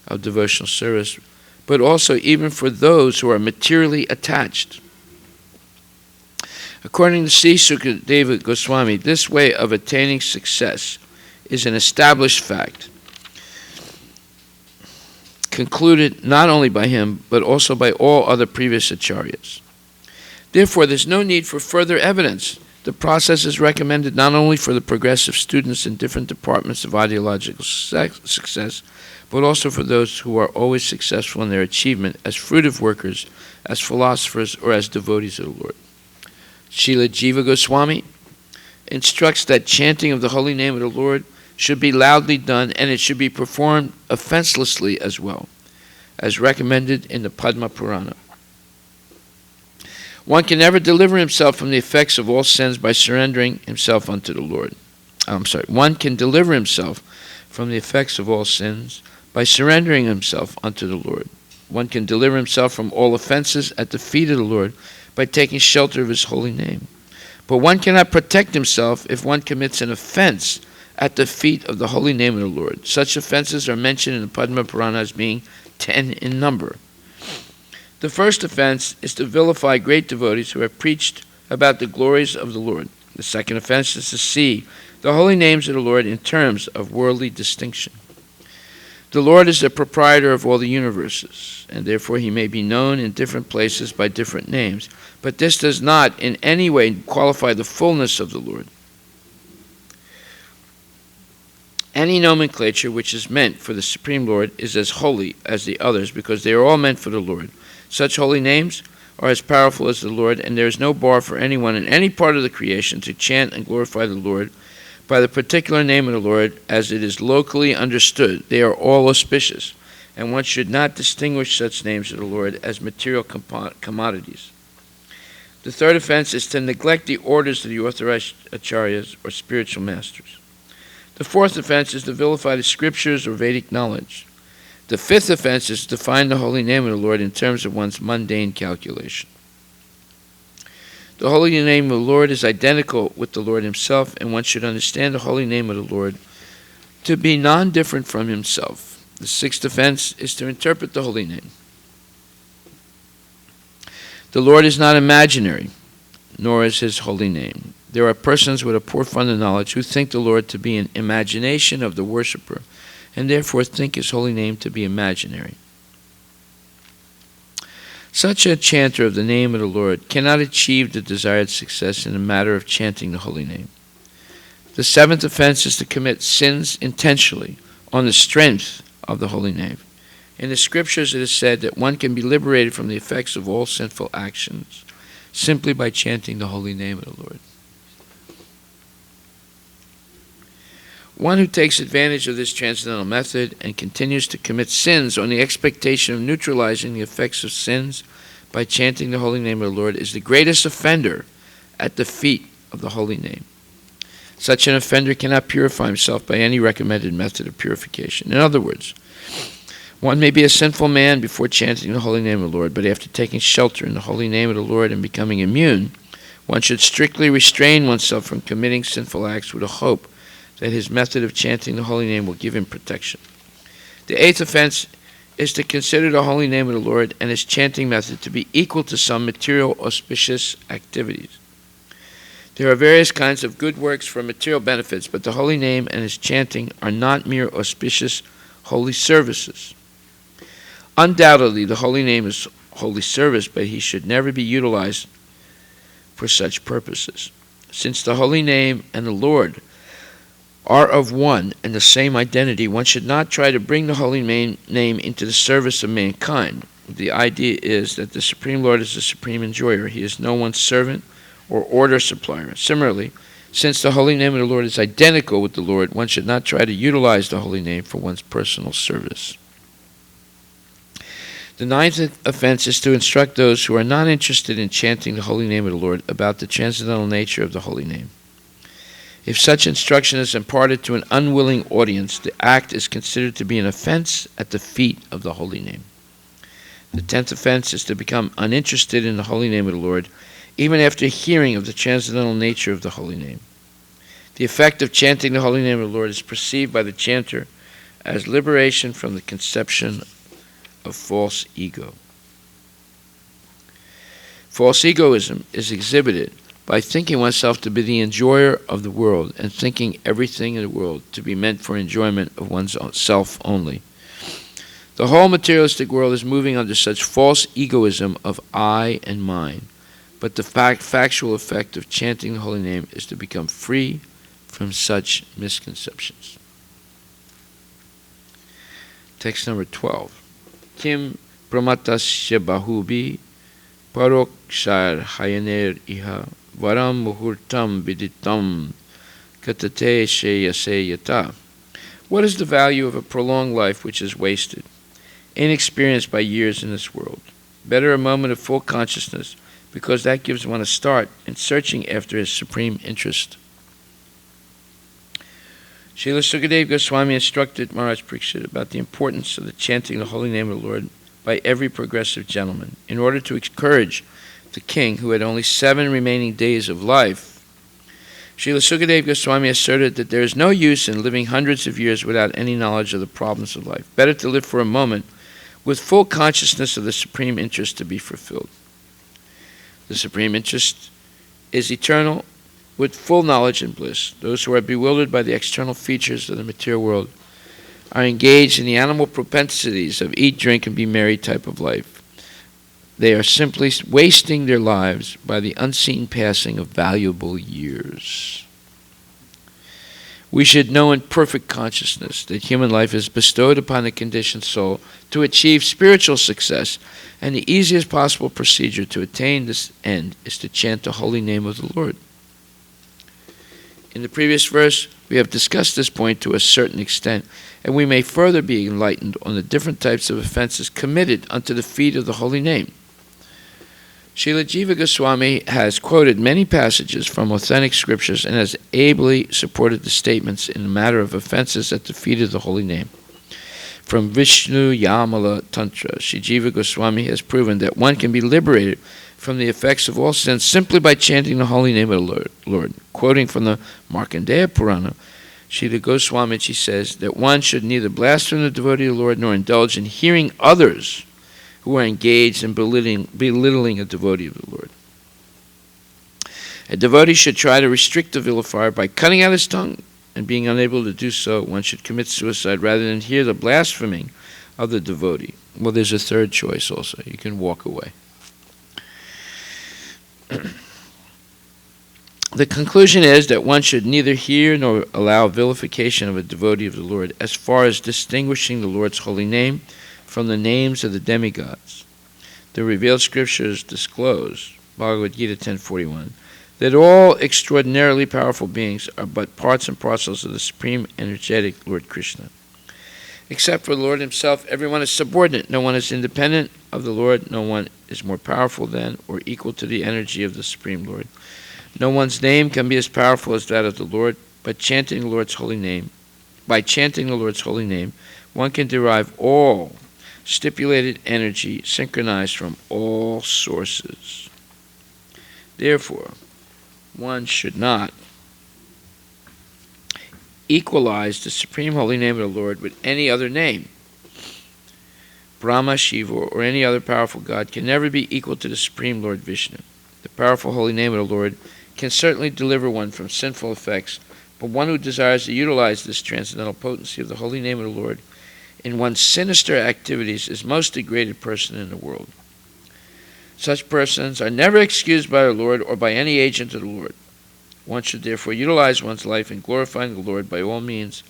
of devotional service, but also even for those who are materially attached. According to Sri Sukadeva Goswami, this way of attaining success is an established fact, concluded not only by him, but also by all other previous acharyas. Therefore, there's no need for further evidence. The process is recommended not only for the progressive students in different departments of ideological success, but also for those who are always successful in their achievement as fruitive workers, as philosophers, or as devotees of the Lord. Srila Jiva Goswami instructs that chanting of the holy name of the Lord should be loudly done, and it should be performed offenselessly as well, as recommended in the Padma Purana. One can never deliver himself from the effects of all sins by surrendering himself unto the Lord. One can deliver himself from the effects of all sins by surrendering himself unto the Lord. One can deliver himself from all offenses at the feet of the Lord by taking shelter of his holy name. But one cannot protect himself if one commits an offense at the feet of the holy name of the Lord. Such offenses are mentioned in the Padma Purana as being 10 in number. The first offense is to vilify great devotees who have preached about the glories of the Lord. The second offense is to see the holy names of the Lord in terms of worldly distinction. The Lord is the proprietor of all the universes, and therefore he may be known in different places by different names, but this does not in any way qualify the fullness of the Lord. Any nomenclature which is meant for the Supreme Lord is as holy as the others, because they are all meant for the Lord. Such holy names are as powerful as the Lord, and there is no bar for anyone in any part of the creation to chant and glorify the Lord by the particular name of the Lord as it is locally understood. They are all auspicious. and one should not distinguish such names of the Lord as material commodities. The third offense is to neglect the orders of the authorized acharyas or spiritual masters. The fourth offense is to vilify the scriptures or Vedic knowledge. The fifth offense is to define the holy name of the Lord in terms of one's mundane calculation. The holy name of the Lord is identical with the Lord himself, and one should understand the holy name of the Lord to be non-different from himself. The sixth offense is to interpret the holy name. The Lord is not imaginary, nor is his holy name. There are persons with a poor fund of knowledge who think the Lord to be an imagination of the worshipper, and therefore think his holy name to be imaginary. Such a chanter of the name of the Lord cannot achieve the desired success in the matter of chanting the holy name. The seventh offense is to commit sins intentionally on the strength of the holy name. In the scriptures it is said that one can be liberated from the effects of all sinful actions simply by chanting the holy name of the Lord. One who takes advantage of this transcendental method and continues to commit sins on the expectation of neutralizing the effects of sins by chanting the holy name of the Lord is the greatest offender at the feet of the holy name. Such an offender cannot purify himself by any recommended method of purification. In other words, one may be a sinful man before chanting the holy name of the Lord, but after taking shelter in the holy name of the Lord and becoming immune, one should strictly restrain oneself from committing sinful acts with a hope that his method of chanting the holy name will give him protection. The eighth offense is to consider the holy name of the Lord and his chanting method to be equal to some material auspicious activities. There are various kinds of good works for material benefits, but the holy name and his chanting are not mere auspicious holy services. Undoubtedly, the holy name is holy service, but he should never be utilized for such purposes. Since the holy name and the Lord are of one and the same identity, one should not try to bring the holy name into the service of mankind. The idea is that the Supreme Lord is the supreme enjoyer. He is no one's servant or order supplier. Similarly, since the holy name of the Lord is identical with the Lord, one should not try to utilize the holy name for one's personal service. The ninth offense is to instruct those who are not interested in chanting the holy name of the Lord about the transcendental nature of the holy name. If such instruction is imparted to an unwilling audience, the act is considered to be an offense at the feet of the holy name. The 10th offense is to become uninterested in the holy name of the Lord, even after hearing of the transcendental nature of the holy name. The effect of chanting the holy name of the Lord is perceived by the chanter as liberation from the conception of false ego. False egoism is exhibited by thinking oneself to be the enjoyer of the world and thinking everything in the world to be meant for enjoyment of one's self only. The whole materialistic world is moving under such false egoism of I and mine, but the factual effect of chanting the holy name is to become free from such misconceptions. Text number 12. Kim pramatasya bahubi parokshar hayaner iha varam muhurtam viditam katate sheyase yata. What is the value of a prolonged life which is wasted, inexperienced by years in this world? Better a moment of full consciousness, because that gives one a start in searching after his supreme interest. Srila Sukadeva Goswami instructed Maharaj Parikshit about the importance of the chanting the holy name of the Lord by every progressive gentleman. In order to encourage the king, who had only 7 remaining days of life, Srila Sukadeva Goswami asserted that there is no use in living hundreds of years without any knowledge of the problems of life. Better to live for a moment with full consciousness of the supreme interest to be fulfilled. The supreme interest is eternal, with full knowledge and bliss. Those who are bewildered by the external features of the material world are engaged in the animal propensities of eat, drink, and be merry type of life. They are simply wasting their lives by the unseen passing of valuable years. We should know in perfect consciousness that human life is bestowed upon the conditioned soul to achieve spiritual success, and the easiest possible procedure to attain this end is to chant the holy name of the Lord. In the previous verse, we have discussed this point to a certain extent, and we may further be enlightened on the different types of offenses committed unto the feet of the holy name. Srila Jiva Goswami has quoted many passages from authentic scriptures and has ably supported the statements in the matter of offenses at the feet of the holy name. From Vishnu Yamala Tantra, Sri Jiva Goswami has proven that one can be liberated from the effects of all sins simply by chanting the holy name of the Lord. Quoting from the Markandeya Purana, Srila Goswamiji says that one should neither blaspheme the devotee of the Lord nor indulge in hearing others who are engaged in belittling a devotee of the Lord. A devotee should try to restrict the vilifier by cutting out his tongue, and being unable to do so, one should commit suicide rather than hear the blaspheming of the devotee. Well, there's a third choice also. You can walk away. The conclusion is that one should neither hear nor allow vilification of a devotee of the Lord as far as distinguishing the Lord's holy name from the names of the demigods. The revealed scriptures disclose, Bhagavad Gita 10:41, that all extraordinarily powerful beings are but parts and parcels of the supreme energetic Lord Krishna. Except for the Lord himself, everyone is subordinate. No one is independent of the Lord. No one is more powerful than or equal to the energy of the Supreme Lord. No one's name can be as powerful as that of the Lord. By chanting the Lord's holy name, one can derive all stipulated energy synchronized from all sources. Therefore, one should not equalize the supreme holy name of the Lord with any other name. Brahma, Shiva, or any other powerful god can never be equal to the supreme Lord Vishnu. The powerful holy name of the Lord can certainly deliver one from sinful effects, but one who desires to utilize this transcendental potency of the holy name of the Lord in one's sinister activities is most degraded person in the world. Such persons are never excused by the Lord or by any agent of the Lord. One should therefore utilize one's life in glorifying the Lord by all means,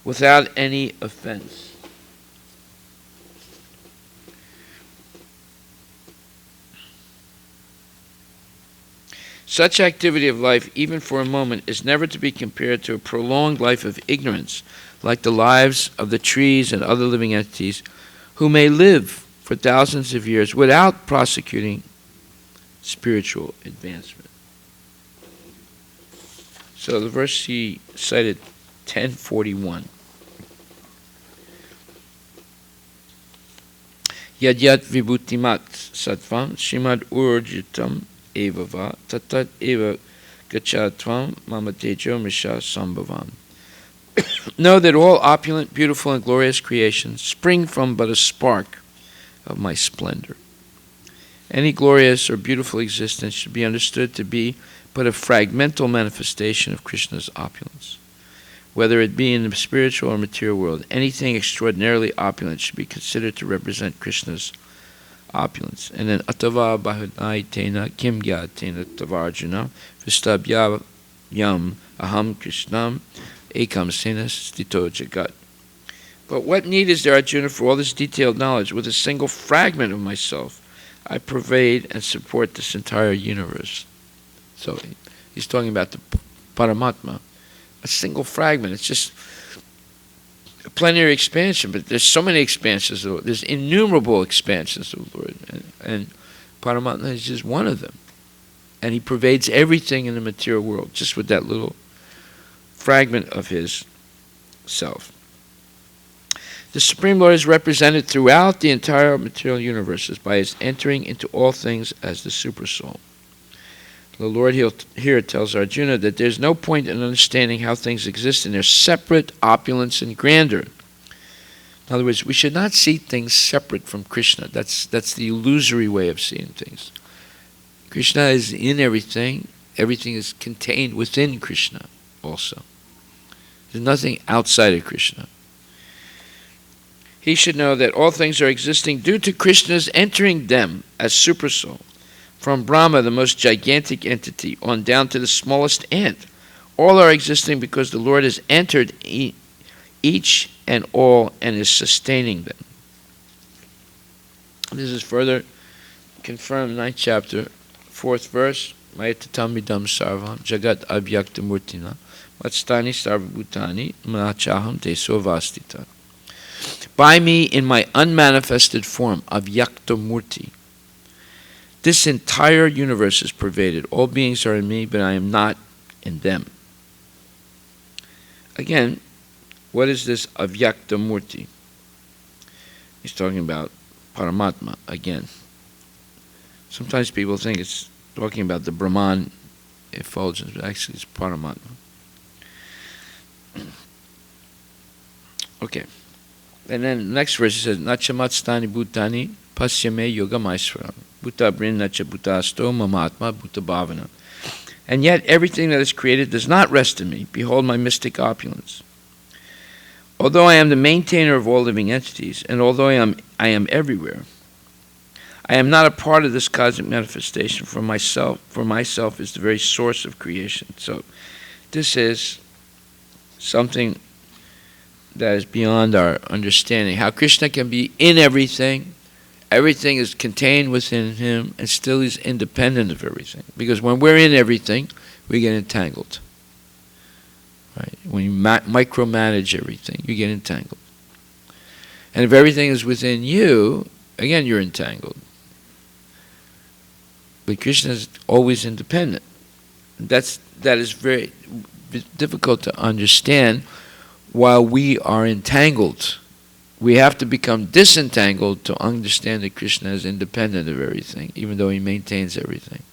without any offense. Such activity of life, even for a moment, is never to be compared to a prolonged life of ignorance, like the lives of the trees and other living entities, who may live for thousands of years without prosecuting spiritual advancement. So the verse he cited, 10:41. Yad yad vibhutimat sattvam shrimad urjitam evava tatat eva gachatvam mamatejo misha sambhavam. Know that all opulent, beautiful, and glorious creations spring from but a spark of my splendor. Any glorious or beautiful existence should be understood to be but a fragmental manifestation of Krishna's opulence. Whether it be in the spiritual or material world, anything extraordinarily opulent should be considered to represent Krishna's opulence. And then atava bahunai tena kim tena tavarjuna vistabhya yam aham krishnam ekam sena stito jagat. But what need is there, Arjuna, for all this detailed knowledge? With a single fragment of myself, I pervade and support this entire universe. So he's talking about the Paramatma. A single fragment. It's just a plenary expansion, but there's so many expansions of the Lord. There's innumerable expansions of the Lord. And Paramatma is just one of them. And he pervades everything in the material world, just with that little fragment of his self. The Supreme Lord is represented throughout the entire material universes by his entering into all things as the Supersoul. The Lord here tells Arjuna that there's no point in understanding how things exist in their separate opulence and grandeur. In other words, we should not see things separate from Krishna. That's the illusory way of seeing things. Krishna is in everything. Everything is contained within Krishna also. There's nothing outside of Krishna. He should know that all things are existing due to Krishna's entering them as Supersoul. From Brahma, the most gigantic entity, on down to the smallest ant. All are existing because the Lord has entered each and all and is sustaining them. This is further confirmed in 9th chapter, 4th verse. Mayatatam idam sarvam jagat abhyakta murtina Vatstani sarvabhutani manachaham teso vastita. By me in my unmanifested form of Yakta Murti, this entire universe is pervaded. All beings are in me, but I am not in them. Again, what is this Avyakta Murti? He's talking about Paramatma again. Sometimes people think it's talking about the Brahman effulgence, but actually it's Paramatma. Okay. And then the next verse says, Nachamatstani bhutani pasyame yoga maisvaram. Bhuta brin nacha bhutasto mamatma bhuta bhavana. And yet everything that is created does not rest in me. Behold my mystic opulence. Although I am the maintainer of all living entities, and although I am everywhere, I am not a part of this cosmic manifestation. For myself is the very source of creation. So this is something that is beyond our understanding. How Krishna can be in everything, everything is contained within him, and still he's independent of everything. Because when we're in everything, we get entangled. Right? When you micromanage everything, you get entangled. And if everything is within you, again you're entangled. But Krishna is always independent. That is very difficult to understand while we are entangled. We have to become disentangled to understand that Krishna is independent of everything, even though he maintains everything.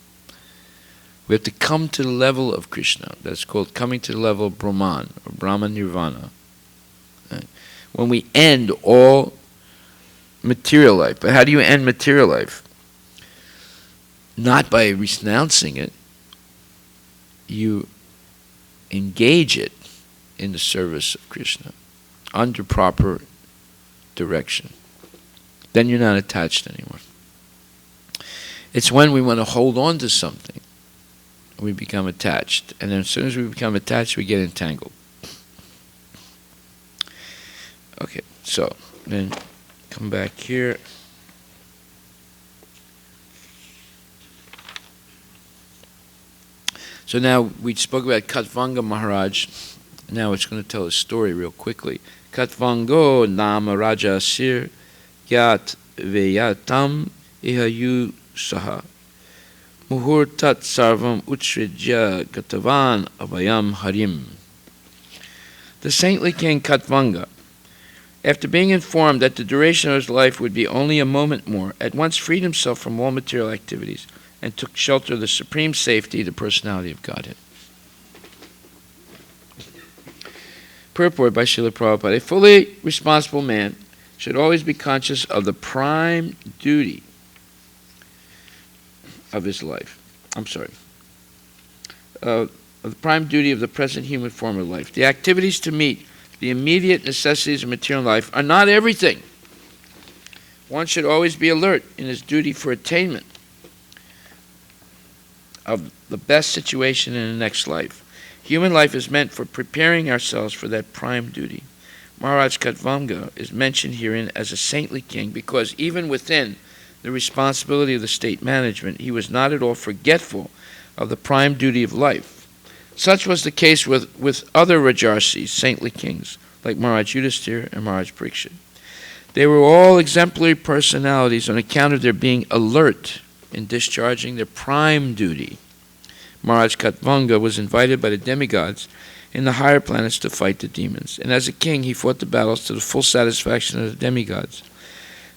We have to come to the level of Krishna. That's called coming to the level of Brahman, or Brahma Nirvana. Right? When we end all material life. But how do you end material life? Not by renouncing it. You engage it in the service of Krishna under proper direction. Then you're not attached anymore. It's when we want to hold on to something we become attached, and then as soon as we become attached we get entangled. Okay, so then come back here. So now we spoke about Katvanga Maharaj. Now it's going to tell a story real quickly. Katvango nama raja sir yat veyatam ihayu saha muhurtat sarvam utsrijya gatavan abhayam harim. The saintly king Katvanga, after being informed that the duration of his life would be only a moment more, at once freed himself from all material activities and took shelter of the supreme safety, the personality of Godhead. Purport by Srila Prabhupada. A fully responsible man should always be conscious of the prime duty of his life. Of the prime duty of the present human form of life. The activities to meet the immediate necessities of material life are not everything. One should always be alert in his duty for attainment of the best situation in the next life. Human life is meant for preparing ourselves for that prime duty. Maharaj Katvanga is mentioned herein as a saintly king because even within the responsibility of the state management, he was not at all forgetful of the prime duty of life. Such was the case with other Rajarsis, saintly kings, like Maharaj Yudhisthira and Maharaj Parikshit. They were all exemplary personalities on account of their being alert in discharging their prime duty. Maharaj Katvanga was invited by the demigods in the higher planets to fight the demons, and as a king he fought the battles to the full satisfaction of the demigods.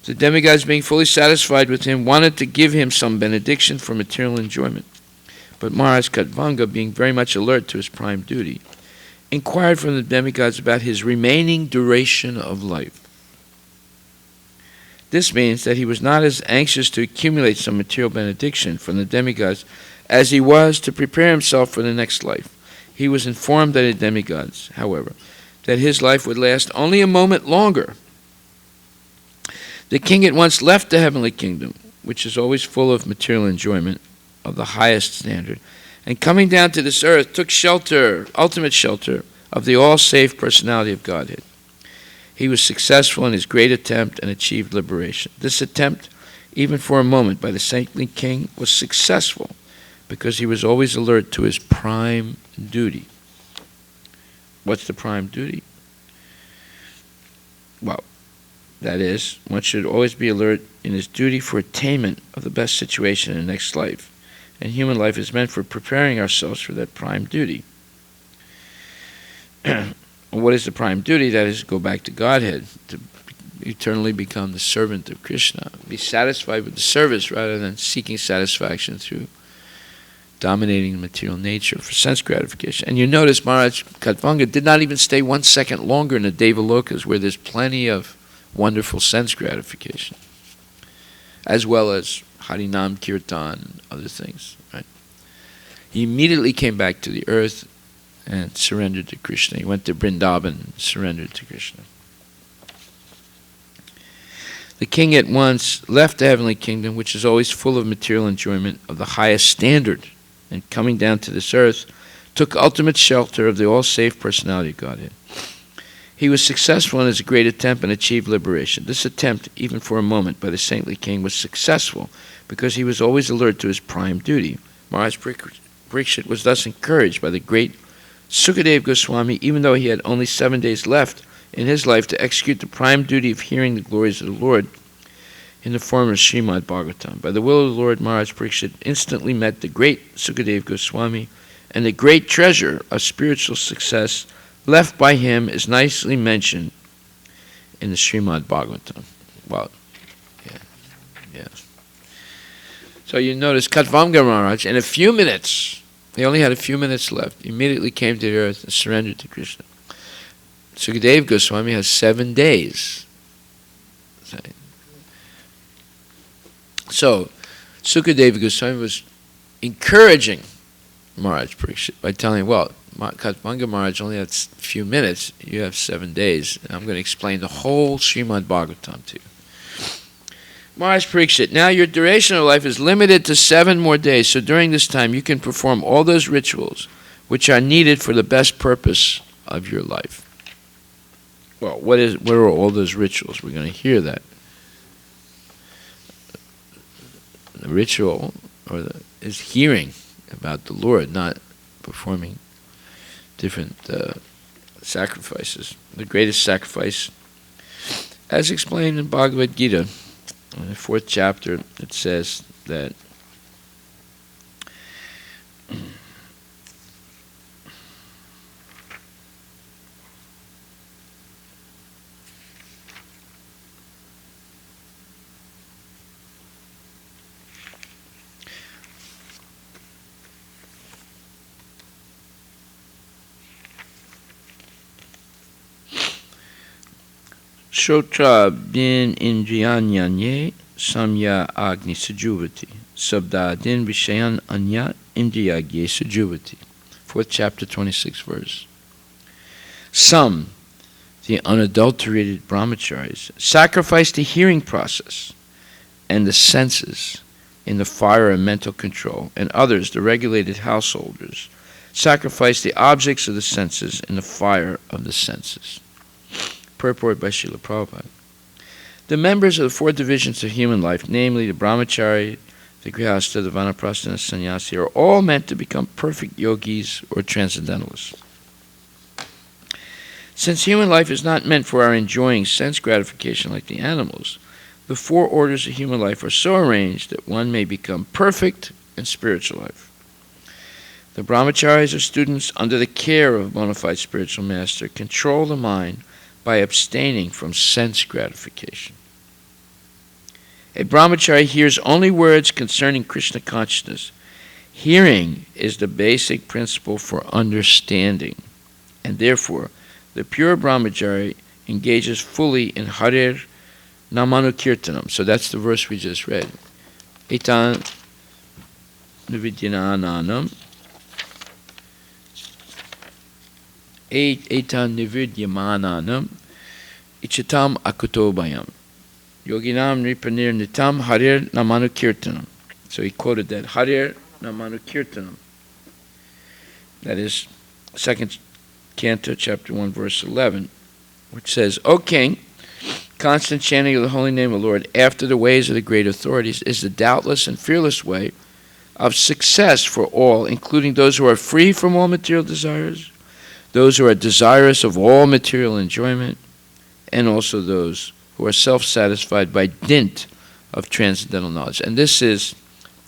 The demigods, being fully satisfied with him, wanted to give him some benediction for material enjoyment. But Maharaj Katvanga, being very much alert to his prime duty, inquired from the demigods about his remaining duration of life. This means that he was not as anxious to accumulate some material benediction from the demigods as he was to prepare himself for the next life. He was informed by the demigods, however, that his life would last only a moment longer. The king at once left the heavenly kingdom, which is always full of material enjoyment of the highest standard, and coming down to this earth, took shelter, ultimate shelter, of the all-safe personality of Godhead. He was successful in his great attempt and achieved liberation. This attempt, even for a moment, by the saintly king was successful because he was always alert to his prime duty. What's the prime duty? Well, that is, one should always be alert in his duty for attainment of the best situation in the next life. And human life is meant for preparing ourselves for that prime duty. What is the prime duty? That is, go back to Godhead, to eternally become the servant of Krishna. Be satisfied with the service rather than seeking satisfaction through dominating the material nature for sense gratification. And you notice Maharaj Khatvanga did not even stay 1 second longer in the Devalokas, where there's plenty of wonderful sense gratification, as well as Harinam Kirtan and other things. Right? He immediately came back to the earth and surrendered to Krishna. He went to Vrindavan and surrendered to Krishna. The king at once left the heavenly kingdom, which is always full of material enjoyment of the highest standard, and coming down to this earth, took ultimate shelter of the all-safe personality of Godhead. He was successful in his great attempt and achieved liberation. This attempt, even for a moment, by the saintly king was successful because he was always alert to his prime duty. Maharaj Parikshit was thus encouraged by the great Sukadeva Goswami, even though he had only 7 days left in his life, to execute the prime duty of hearing the glories of the Lord in the form of Srimad Bhagavatam. By the will of the Lord, Maharaj Parikshit instantly met the great Sukadeva Goswami, and the great treasure of spiritual success left by him is nicely mentioned in the Srimad Bhagavatam. Well, yeah. So you notice Khatvanga Maharaj, in a few minutes, he only had a few minutes left, immediately came to the earth and surrendered to Krishna. Sukadeva Goswami has 7 days. So, Sukadeva Goswami was encouraging Maharaj Parikshit by telling him, well, Khatvanga Maharaj only had a few minutes, you have 7 days, and I'm going to explain the whole Srimad Bhagavatam to you. Maharaj Parikshit, now your duration of life is limited to 7 more days, so during this time you can perform all those rituals which are needed for the best purpose of your life. Well, what are all those rituals? We're going to hear that. The ritual is hearing about the Lord, not performing different sacrifices. The greatest sacrifice, as explained in Bhagavad Gita, in the 4th chapter, it says that Shotra bin indriyanyanye samya agni sajuvati sabda din vishayan anya indriyagye sajuvati. 4th chapter, 26th verse. Some, the unadulterated brahmacharis, sacrifice the hearing process and the senses in the fire of mental control, and others, the regulated householders, sacrifice the objects of the senses in the fire of the senses. Purport by Srila Prabhupada. The members of the 4 divisions of human life, namely the brahmachari, the grihastha, the vanaprastha, and the sannyasi, are all meant to become perfect yogis or transcendentalists. Since human life is not meant for our enjoying sense gratification like the animals, the 4 orders of human life are so arranged that one may become perfect in spiritual life. The brahmacharis are students under the care of a bona fide spiritual master, control the mind by abstaining from sense gratification. A brahmachari hears only words concerning Krishna consciousness. Hearing is the basic principle for understanding, and therefore the pure brahmachari engages fully in Harir Namanukirtanam. So that's the verse we just read. Etan Nividyananam Etan Nividyamananam Ichitam Akutobayam Yoginam Nipanir Nitam Harir Namanukirtanam. So he quoted that. Harir Namanukirtanam. That is 2nd Canto, chapter 1, verse 11, which says, O king, constant chanting of the holy name of the Lord after the ways of the great authorities is the doubtless and fearless way of success for all, including those who are free from all material desires, those who are desirous of all material enjoyment, and also those who are self-satisfied by dint of transcendental knowledge. And this is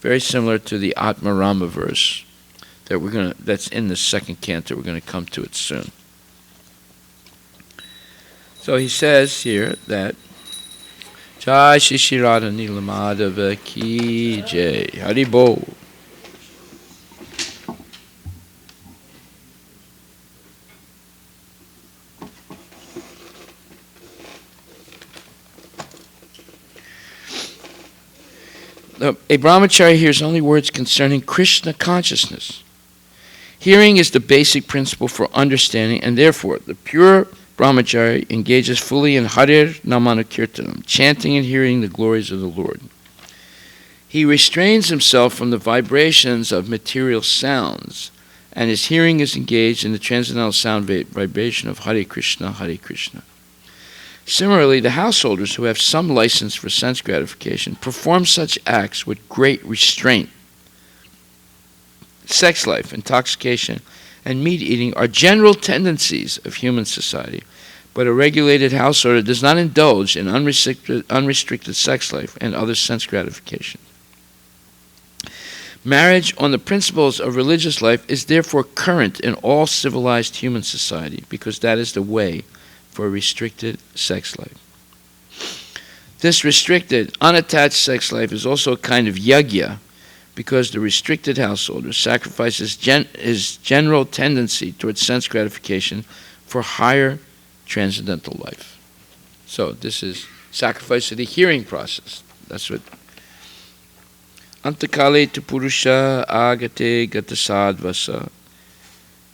very similar to the Atma Rama verse that's in the second canto. We're going to come to it soon. So he says here that Jai Shri Shri Radha Nilamadava Ki Jai Haribo. A brahmachari hears only words concerning Krishna consciousness. Hearing is the basic principle for understanding, and therefore the pure brahmachari engages fully in Harir Namanakirtanam, chanting and hearing the glories of the Lord. He restrains himself from the vibrations of material sounds, and his hearing is engaged in the transcendental sound vibration of Hare Krishna, Hare Krishna. Similarly, the householders who have some license for sense gratification perform such acts with great restraint. Sex life, intoxication, and meat eating are general tendencies of human society, but a regulated householder does not indulge in unrestricted sex life and other sense gratification. Marriage on the principles of religious life is therefore current in all civilized human society, because that is the way for a restricted sex life. This restricted, unattached sex life is also a kind of yajna, because the restricted householder sacrifices his general tendency towards sense gratification for higher transcendental life. So this is sacrifice of the hearing process. That's what Antakale tu purusha agate gatasadvasa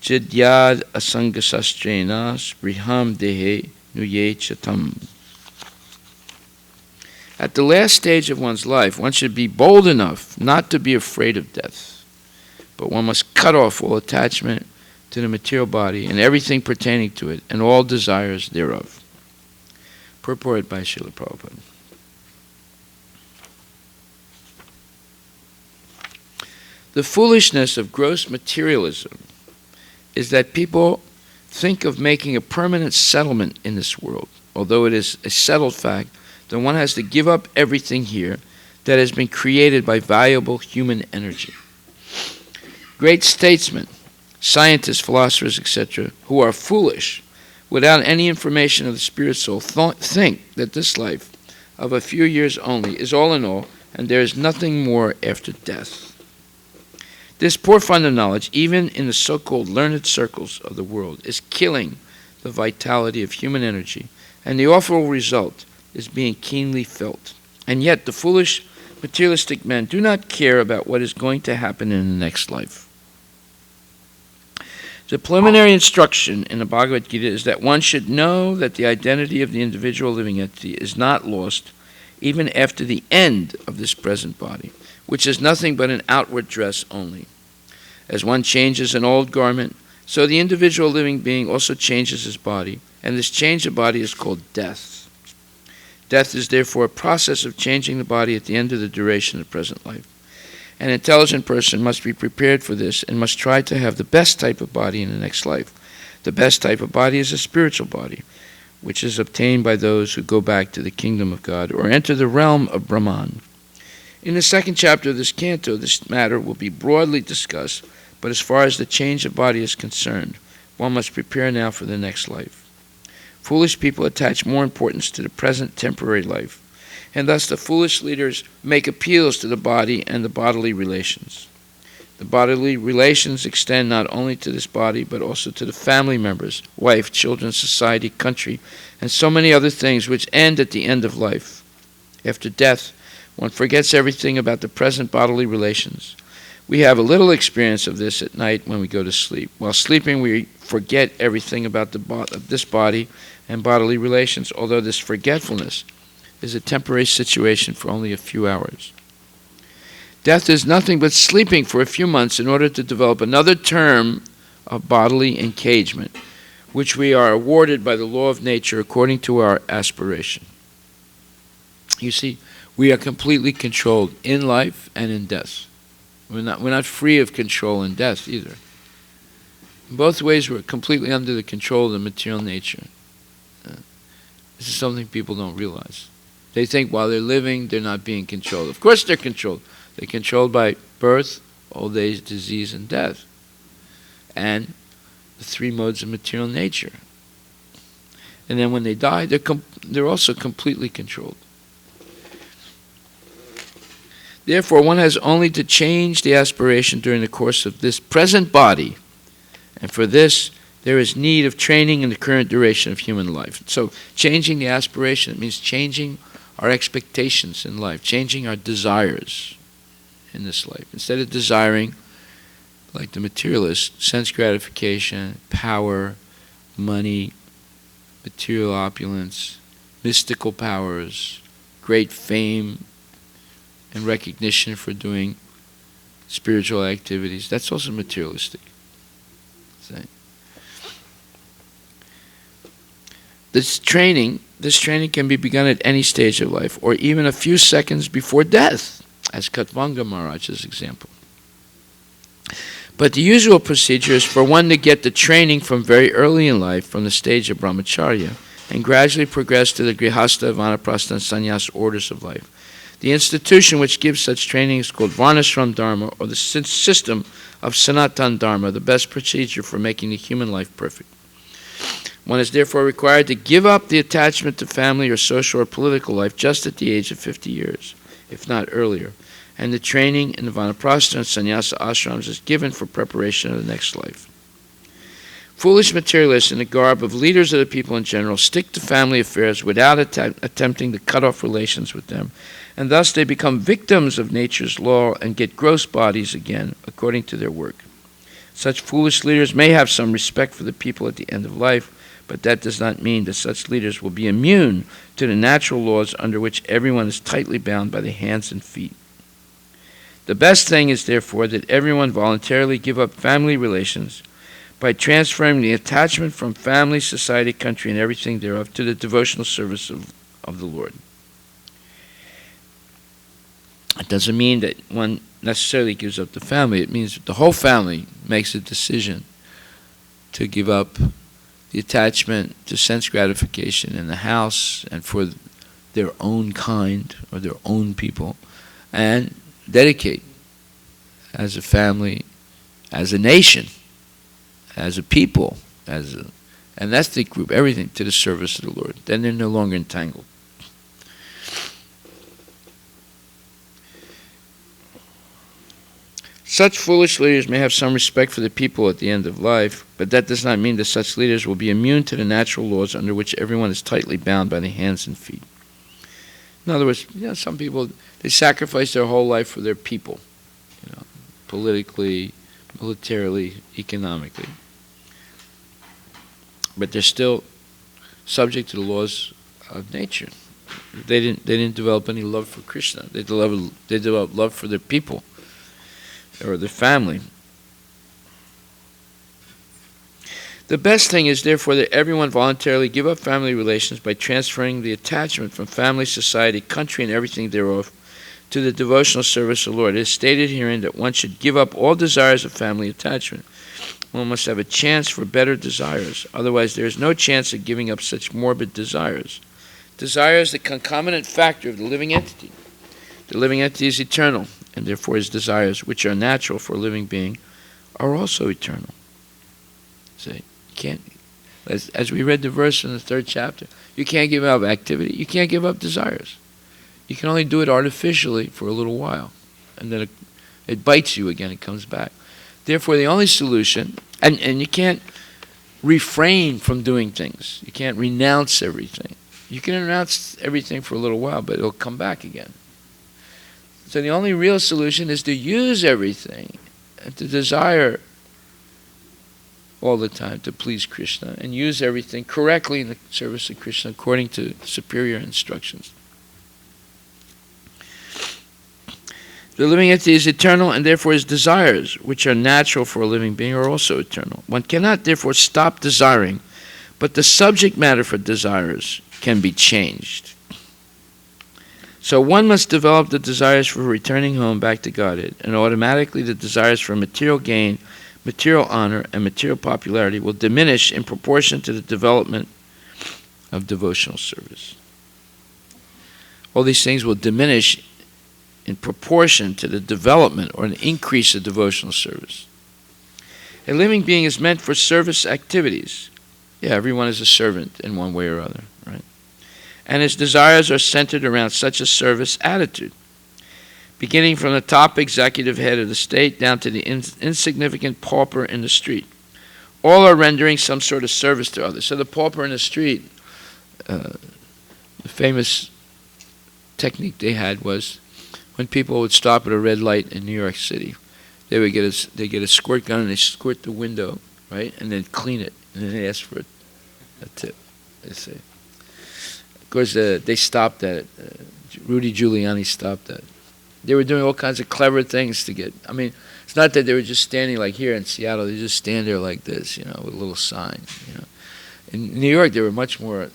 chidyad asangasastrena spriham dehe nuye chatam. At the last stage of one's life, one should be bold enough not to be afraid of death, but one must cut off all attachment to the material body and everything pertaining to it and all desires thereof. Purport by Srila Prabhupada. The foolishness of gross materialism is that people think of making a permanent settlement in this world, although it is a settled fact that one has to give up everything here that has been created by valuable human energy. Great statesmen, scientists, philosophers, etc., who are foolish, without any information of the spirit soul, think that this life of a few years only is all in all, and there is nothing more after death. This poor fund of knowledge, even in the so-called learned circles of the world, is killing the vitality of human energy, and the awful result is being keenly felt. And yet the foolish materialistic men do not care about what is going to happen in the next life. The preliminary instruction in the Bhagavad Gita is that one should know that the identity of the individual living entity is not lost even after the end of this present body, which is nothing but an outward dress only. As one changes an old garment, so the individual living being also changes his body, and this change of body is called death. Death is therefore a process of changing the body at the end of the duration of the present life. An intelligent person must be prepared for this and must try to have the best type of body in the next life. The best type of body is a spiritual body, which is obtained by those who go back to the kingdom of God or enter the realm of Brahman. In the second chapter of this canto, this matter will be broadly discussed, but as far as the change of body is concerned, one must prepare now for the next life. Foolish people attach more importance to the present temporary life, and thus the foolish leaders make appeals to the body and the bodily relations. The bodily relations extend not only to this body, but also to the family members, wife, children, society, country, and so many other things which end at the end of life. After death, one forgets everything about the present bodily relations. We have a little experience of this at night when we go to sleep. While sleeping, we forget everything about this body and bodily relations, although this forgetfulness is a temporary situation for only a few hours. Death is nothing but sleeping for a few months in order to develop another term of bodily engagement, which we are awarded by the law of nature according to our aspiration. You see, we are completely controlled in life and in death. We're not free of control in death either. In both ways, we're completely under the control of the material nature. This is something people don't realize. They think while they're living, they're not being controlled. Of course they're controlled. They're controlled by birth, old age, disease, and death. And the three modes of material nature. And then when they die, they're also completely controlled. Therefore, one has only to change the aspiration during the course of this present body. And for this, there is need of training in the current duration of human life. So changing the aspiration, it means changing our expectations in life, changing our desires in this life. Instead of desiring, like the materialist, sense gratification, power, money, material opulence, mystical powers, great fame, and recognition for doing spiritual activities. That's also materialistic. See? This training can be begun at any stage of life, or even a few seconds before death, as Katvanga Maharaj's example. But the usual procedure is for one to get the training from very early in life, from the stage of brahmacharya, and gradually progress to the grihastha, vanaprastha, and sannyas orders of life. The institution which gives such training is called Varnashram Dharma, or the system of Sanatan Dharma, the best procedure for making the human life perfect. One is therefore required to give up the attachment to family or social or political life just at the age of 50 years, if not earlier. And the training in the Vanaprastha and Sannyasa ashrams is given for preparation of the next life. Foolish materialists in the garb of leaders of the people in general stick to family affairs without attempting to cut off relations with them, and thus they become victims of nature's law and get gross bodies again, according to their work. Such foolish leaders may have some respect for the people at the end of life, but that does not mean that such leaders will be immune to the natural laws under which everyone is tightly bound by the hands and feet. The best thing is, therefore, that everyone voluntarily give up family relations by transferring the attachment from family, society, country, and everything thereof to the devotional service of the Lord. It doesn't mean that one necessarily gives up the family. It means that the whole family makes a decision to give up the attachment to sense gratification in the house and for their own kind or their own people, and dedicate as a family, as a nation, as a people, as an ethnic group, everything to the service of the Lord. Then they're no longer entangled. Such foolish leaders may have some respect for the people at the end of life, but that does not mean that such leaders will be immune to the natural laws under which everyone is tightly bound by the hands and feet. In other words, some people, they sacrifice their whole life for their people, politically, militarily, economically. But they're still subject to the laws of nature. They didn't develop any love for Krishna. They developed love for their people or their family. The best thing is, therefore, that everyone voluntarily give up family relations by transferring the attachment from family, society, country, and everything thereof to the devotional service of the Lord. It is stated herein that one should give up all desires of family attachment. One must have a chance for better desires. Otherwise, there is no chance of giving up such morbid desires. Desire is the concomitant factor of the living entity. The living entity is eternal, and therefore his desires, which are natural for a living being, are also eternal. So you can't, as we read the verse in the 3rd chapter, you can't give up activity, you can't give up desires. You can only do it artificially for a little while, and then it bites you again, it comes back. Therefore, the only solution, and you can't refrain from doing things. You can't renounce everything. You can renounce everything for a little while, but it'll come back again. So the only real solution is to use everything and to desire all the time to please Krishna and use everything correctly in the service of Krishna according to superior instructions. The living entity is eternal, and therefore his desires, which are natural for a living being, are also eternal. One cannot therefore stop desiring, but the subject matter for desires can be changed. So one must develop the desires for returning home back to Godhead, and automatically the desires for material gain, material honor, and material popularity will diminish in proportion to the development of devotional service. All these things will diminish in proportion to the development or an increase of devotional service. A living being is meant for service activities. Yeah, everyone is a servant in one way or other, right? And his desires are centered around such a service attitude. Beginning from the top executive head of the state down to the insignificant pauper in the street. All are rendering some sort of service to others. So the pauper in the street, the famous technique they had was when people would stop at a red light in New York City, they would get a squirt gun and they squirt the window, right, and then clean it, and then they ask for a tip. They say, of course, they stopped that. Rudy Giuliani stopped that. They were doing all kinds of clever things to get. I mean, it's not that they were just standing like here in Seattle. They just stand there like this, with a little sign. In New York, they were much more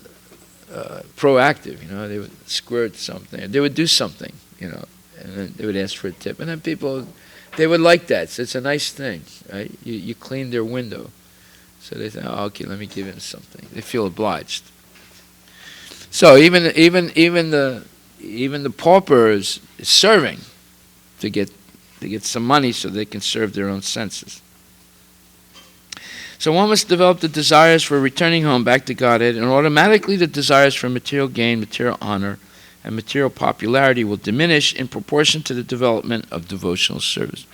proactive. They would squirt something. They would do something, and then they would ask for a tip. And then people, they would like that. So it's a nice thing, right? You clean their window. So they say, oh, okay, let me give him something. They feel obliged. So even the pauper is serving to get some money so they can serve their own senses. So one must develop the desires for returning home back to Godhead, and automatically the desires for material gain, material honor, and material popularity will diminish in proportion to the development of devotional service.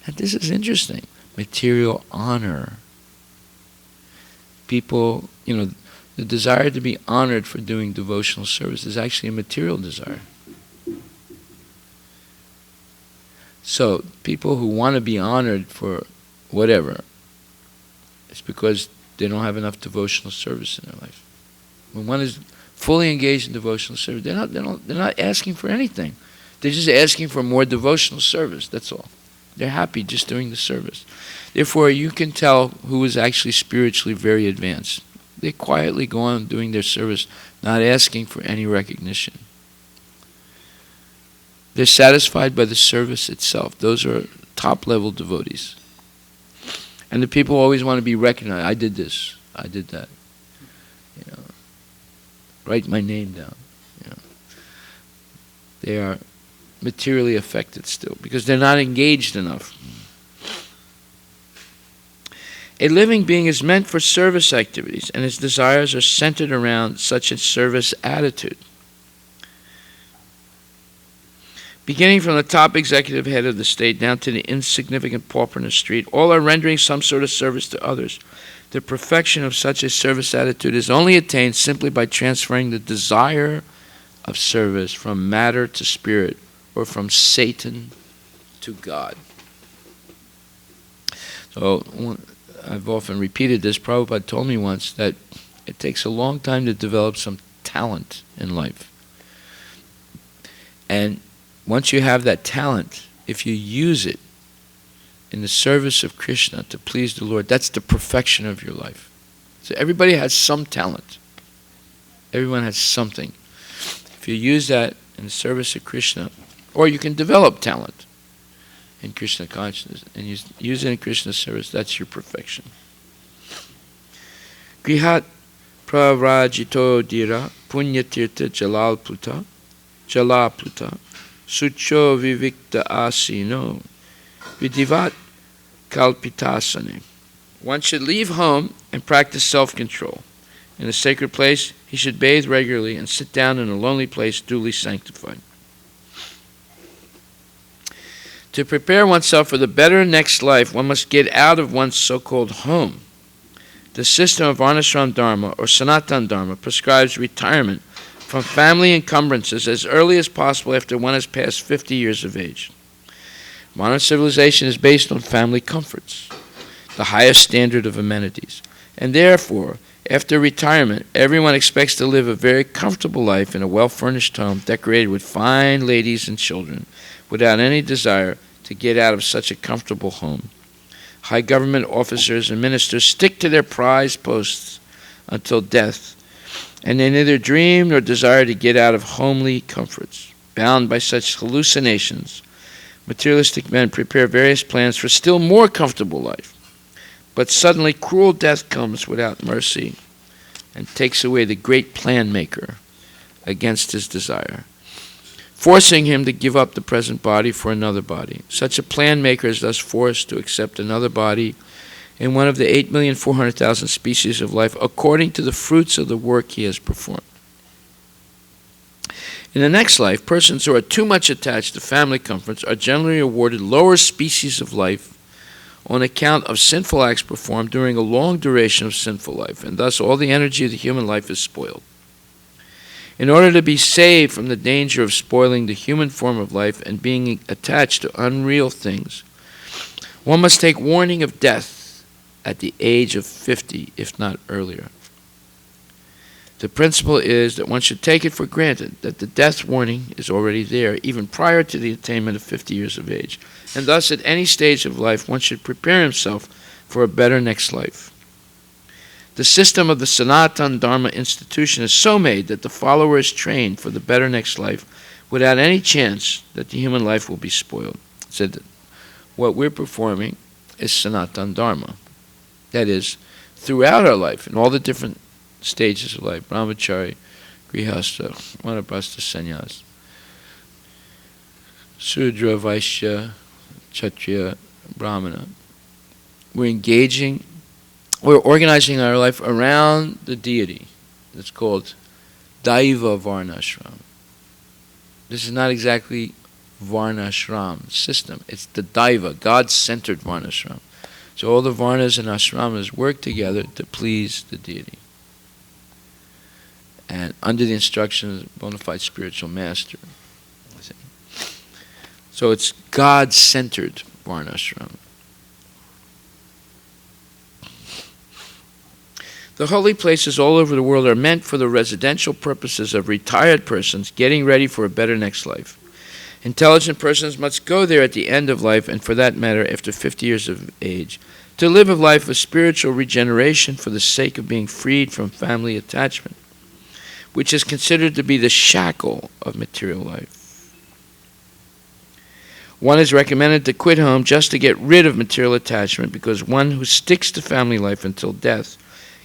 And this is interesting. Material honor. People, the desire to be honored for doing devotional service is actually a material desire. So people who want to be honored for whatever, it's because they don't have enough devotional service in their life. When one is fully engaged in devotional service, they're not asking for anything. They're just asking for more devotional service. That's all. They're happy just doing the service. Therefore, you can tell who is actually spiritually very advanced. They quietly go on doing their service, not asking for any recognition. They're satisfied by the service itself. Those are top-level devotees. And the people always want to be recognized. I did this. I did that. Write my name down. They are materially affected still because they're not engaged enough. A living being is meant for service activities, and his desires are centered around such a service attitude. Beginning from the top executive head of the state down to the insignificant pauper in the street, all are rendering some sort of service to others. The perfection of such a service attitude is only attained simply by transferring the desire of service from matter to spirit, or from Satan to God. So I've often repeated this. Prabhupada told me once that it takes a long time to develop some talent in life. And once you have that talent, if you use it in the service of Krishna to please the Lord, that's the perfection of your life. So everybody has some talent. Everyone has something. If you use that in the service of Krishna, or you can develop talent in Krishna consciousness and use it in Krishna's service, that's your perfection. Grihat pravrajito dira punyatirtha jalapluta sucho vivikta asino vidivat kalpitasane. One should leave home and practice self-control. In a sacred place, he should bathe regularly and sit down in a lonely place duly sanctified. To prepare oneself for the better next life, one must get out of one's so-called home. The system of Varnashram Dharma, or Sanatan Dharma, prescribes retirement from family encumbrances as early as possible after one has passed 50 years of age. Modern civilization is based on family comforts, the highest standard of amenities, and therefore, after retirement, everyone expects to live a very comfortable life in a well-furnished home decorated with fine ladies and children, without any desire to get out of such a comfortable home. High government officers and ministers stick to their prized posts until death, and they neither dream nor desire to get out of homely comforts. Bound by such hallucinations, materialistic men prepare various plans for still more comfortable life. But suddenly cruel death comes without mercy and takes away the great plan maker against his desire, forcing him to give up the present body for another body. Such a plan maker is thus forced to accept another body in one of the 8,400,000 species of life according to the fruits of the work he has performed. In the next life, persons who are too much attached to family comforts are generally awarded lower species of life on account of sinful acts performed during a long duration of sinful life, and thus all the energy of the human life is spoiled. In order to be saved from the danger of spoiling the human form of life and being attached to unreal things, one must take warning of death at the age of 50, if not earlier. The principle is that one should take it for granted that the death warning is already there, even prior to the attainment of 50 years of age, and thus at any stage of life one should prepare himself for a better next life. The system of the Sanatana Dharma institution is so made that the follower is trained for the better next life without any chance that the human life will be spoiled. It said that what we're performing is Sanatana Dharma. That is, throughout our life, in all the different stages of life, brahmachari, grihastha, vanaprastha, sannyas, sudra, vaishya, kshatriya, brahmana. We're organizing our life around the deity. It's called Daiva Varnashram. This is not exactly Varnashram system. It's the Daiva, God-centered Varnashram. So all the Varnas and Ashramas work together to please the deity, and under the instructions of a bona fide spiritual master. So it's God-centered Varnashram. The holy places all over the world are meant for the residential purposes of retired persons getting ready for a better next life. Intelligent persons must go there at the end of life, and for that matter, after 50 years of age, to live a life of spiritual regeneration for the sake of being freed from family attachment, which is considered to be the shackle of material life. One is recommended to quit home just to get rid of material attachment, because one who sticks to family life until death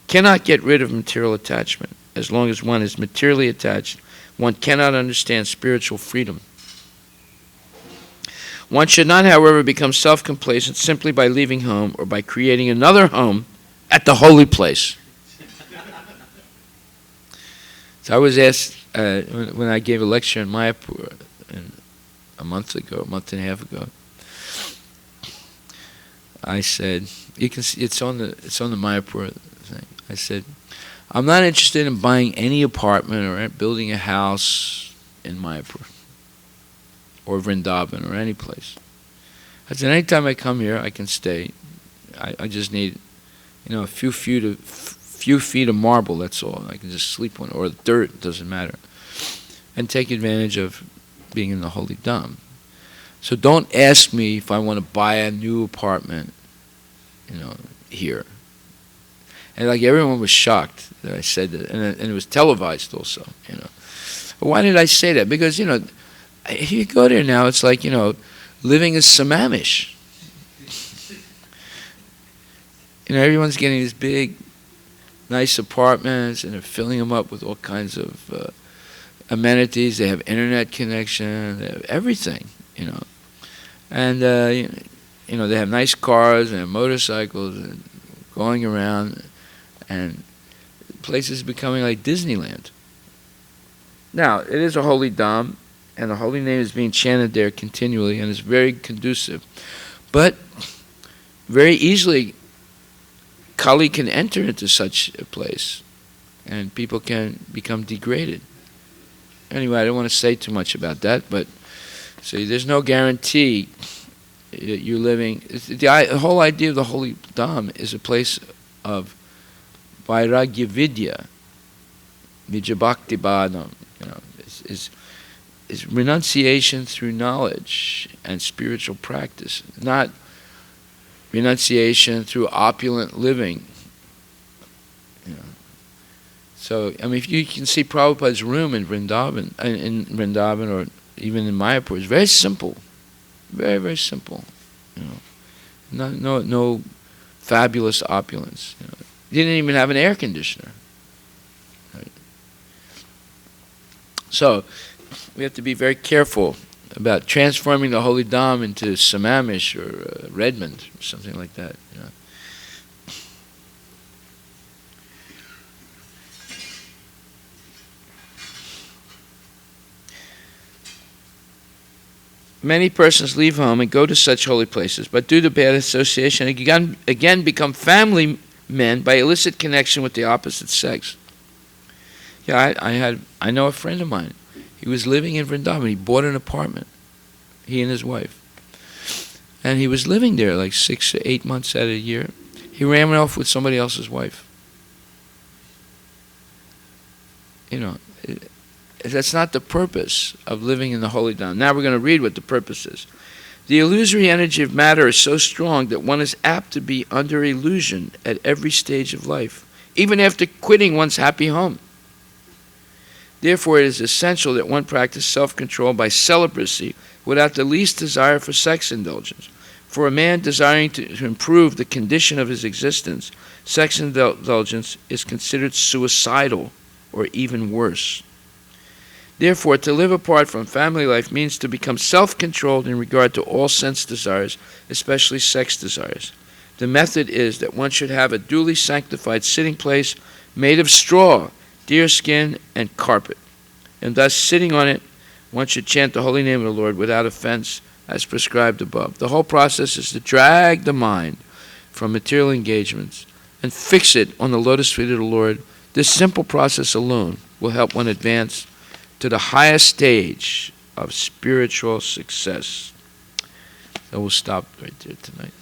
cannot get rid of material attachment. As long as one is materially attached, one cannot understand spiritual freedom. One should not, however, become self-complacent simply by leaving home or by creating another home at the holy place. So I was asked when I gave a lecture in Mayapur a month and a half ago. I said, "You can see it's on the Mayapur thing." I said, "I'm not interested in buying any apartment or building a house in Mayapur or Vrindavan or any place. I said, anytime I come here, I can stay. I just need, a few feet of marble. That's all. I can just sleep on, or dirt. Doesn't matter, and take advantage of being in the holy Dham. So don't ask me if I want to buy a new apartment, here." And everyone was shocked that I said that, and it was televised also, But why did I say that? Because if you go there now, it's like living as Samamish. Everyone's getting these big, nice apartments, and they're filling them up with all kinds of amenities. They have internet connection. They have everything, And they have nice cars and motorcycles and going around, and the place is becoming like Disneyland. Now, it is a holy Dham, and the holy name is being chanted there continually, and it's very conducive. But very easily, Kali can enter into such a place, and people can become degraded. Anyway, I don't want to say too much about that, but see, there's no guarantee that you're living. The whole idea of the holy Dham is a place of Vairagya Vidya, Vijabhakti Bhadam, is renunciation through knowledge and spiritual practice, not renunciation through opulent living. So, if you can see Prabhupada's room in Vrindavan, or even in Mayapur, it's very simple, very, very simple. No fabulous opulence. He didn't even have an air conditioner. Right? So we have to be very careful about transforming the holy Dham into Sammamish or Redmond or something like that. Many persons leave home and go to such holy places, but due to bad association, again become family men by illicit connection with the opposite sex. Yeah, I know a friend of mine. He was living in Vrindavan. He bought an apartment, he and his wife. And he was living there like 6 to 8 months out of the year. He ran off with somebody else's wife. That's not the purpose of living in the holy Dham. Now we're going to read what the purpose is. The illusory energy of matter is so strong that one is apt to be under illusion at every stage of life, even after quitting one's happy home. Therefore, it is essential that one practice self-control by celibacy without the least desire for sex indulgence. For a man desiring to improve the condition of his existence, sex indulgence is considered suicidal or even worse. Therefore, to live apart from family life means to become self-controlled in regard to all sense desires, especially sex desires. The method is that one should have a duly sanctified sitting place made of straw, deerskin, and carpet. And thus, sitting on it, one should chant the holy name of the Lord without offense, as prescribed above. The whole process is to drag the mind from material engagements and fix it on the lotus feet of the Lord. This simple process alone will help one advance to the highest stage of spiritual success. So we'll stop right there tonight.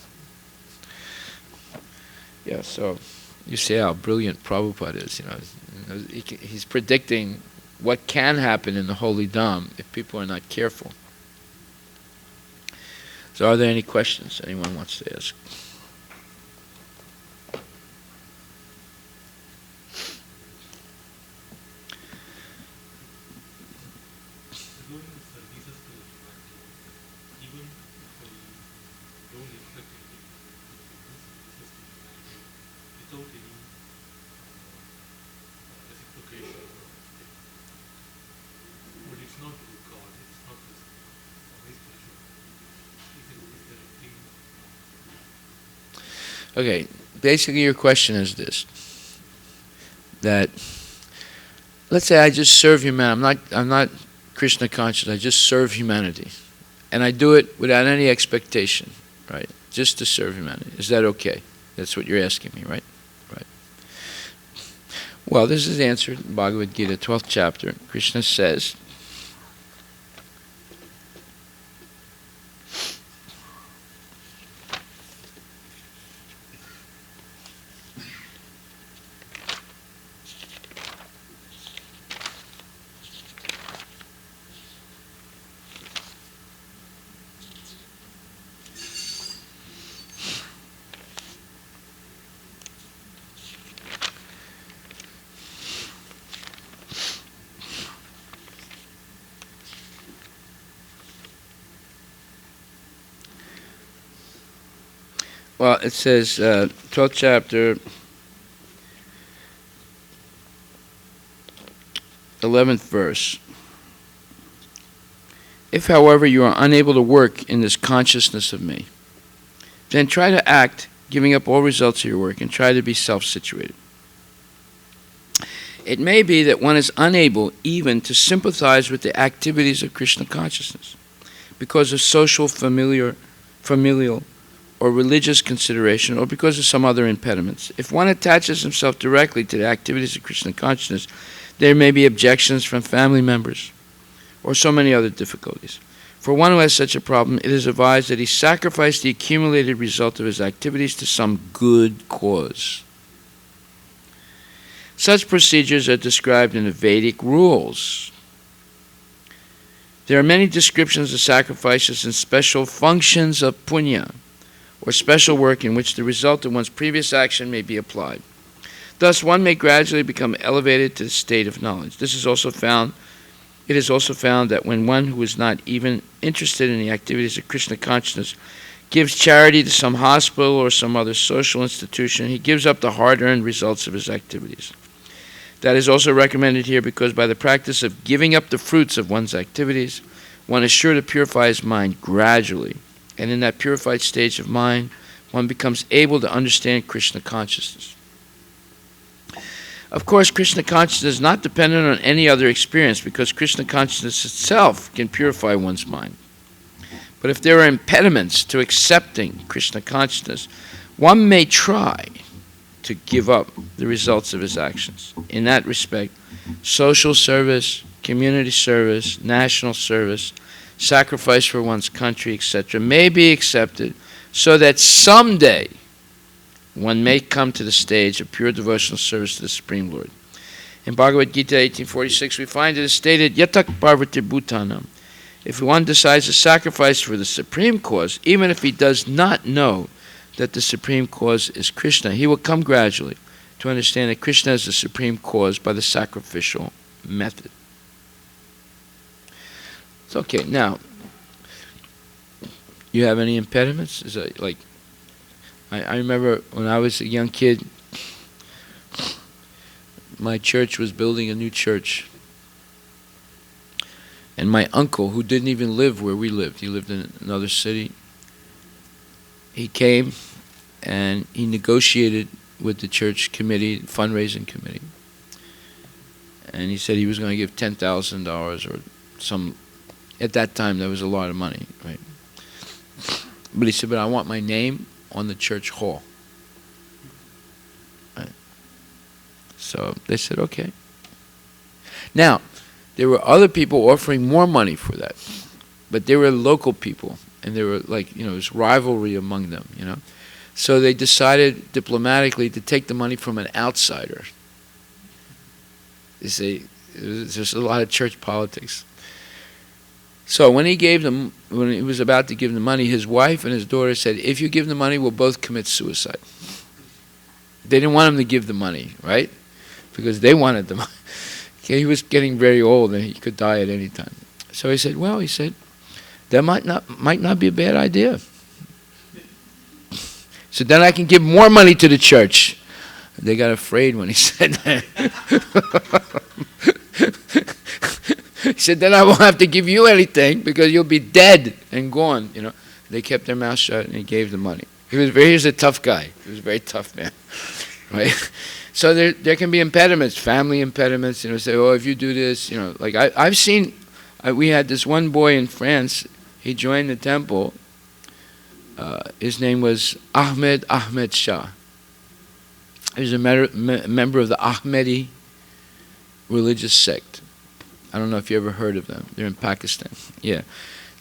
Yeah, so you see how brilliant Prabhupada is. He's predicting what can happen in the holy Dham if people are not careful. So are there any questions anyone wants to ask? Okay, basically your question is this, that let's say I just serve humanity. I'm not Krishna conscious, I just serve humanity. And I do it without any expectation, right? Just to serve humanity. Is that okay? That's what you're asking me, right? Right. Well, this is answered in Bhagavad Gita, 12th chapter. Krishna says, well, it says, 12th chapter, 11th verse. If, however, you are unable to work in this consciousness of me, then try to act, giving up all results of your work, and try to be self-situated. It may be that one is unable even to sympathize with the activities of Krishna consciousness because of social, familial, or religious consideration, or because of some other impediments. If one attaches himself directly to the activities of Krishna consciousness, there may be objections from family members, or so many other difficulties. For one who has such a problem, it is advised that he sacrifice the accumulated result of his activities to some good cause. Such procedures are described in the Vedic rules. There are many descriptions of sacrifices and special functions of punya, or special work in which the result of one's previous action may be applied. Thus, one may gradually become elevated to the state of knowledge. It is also found that when one who is not even interested in the activities of Krishna consciousness gives charity to some hospital or some other social institution, he gives up the hard-earned results of his activities. That is also recommended here because by the practice of giving up the fruits of one's activities, one is sure to purify his mind gradually. And in that purified stage of mind, one becomes able to understand Krishna consciousness. Of course, Krishna consciousness is not dependent on any other experience because Krishna consciousness itself can purify one's mind. But if there are impediments to accepting Krishna consciousness, one may try to give up the results of his actions. In that respect, social service, community service, national service, sacrifice for one's country, etc., may be accepted so that someday one may come to the stage of pure devotional service to the Supreme Lord. In Bhagavad Gita 1846, we find it is stated, Yatak Parvati Bhutanam. If one decides to sacrifice for the supreme cause, even if he does not know that the supreme cause is Krishna, he will come gradually to understand that Krishna is the supreme cause by the sacrificial method. It's okay. Now, you have any impediments? Is it like, I remember when I was a young kid, my church was building a new church. And my uncle, who didn't even live where we lived, he lived in another city, he came and he negotiated with the church committee, fundraising committee. And he said he was going to give $10,000 or some, at that time that was a lot of money, right? But he said, but I want my name on the church hall. Right? So they said, okay. Now, there were other people offering more money for that. But they were local people. And they were like, there was rivalry among them, So they decided diplomatically to take the money from an outsider. They say, there's a lot of church politics. So when he was about to give the money, his wife and his daughter said, if you give the money, we'll both commit suicide. They didn't want him to give the money, right? Because they wanted the money. He was getting very old and he could die at any time. So he said, that might not be a bad idea. So then I can give more money to the church. They got afraid when he said that. He said, then I won't have to give you anything because you'll be dead and gone. They kept their mouth shut and he gave the money. He was a tough guy. He was a very tough man, right? So there can be impediments, family impediments. Say, if you do this, like I've seen. We had this one boy in France. He joined the temple. His name was Ahmed Shah. He was a member of the Ahmadi religious sect. I don't know if you ever heard of them. They're in Pakistan. Yeah.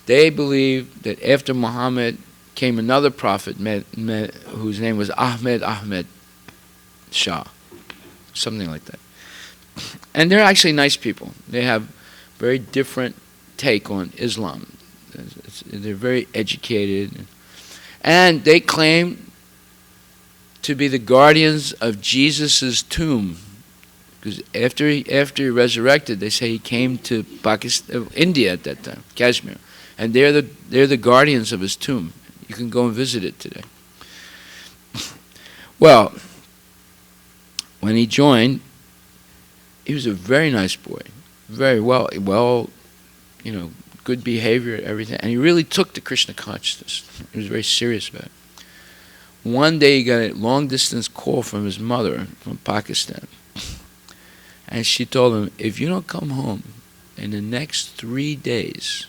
They believe that after Muhammad came another prophet whose name was Ahmed Shah. Something like that. And they're actually nice people. They have very different take on Islam. They're very educated. And they claim to be the guardians of Jesus' tomb. Because after he resurrected, they say he came to Pakistan, India at that time, Kashmir. And they're the guardians of his tomb. You can go and visit it today. Well, when he joined, he was a very nice boy. Very well, good behavior, everything. And he really took to Krishna consciousness. He was very serious about it. One day he got a long-distance call from his mother from Pakistan. And she told him, if you don't come home in the next 3 days,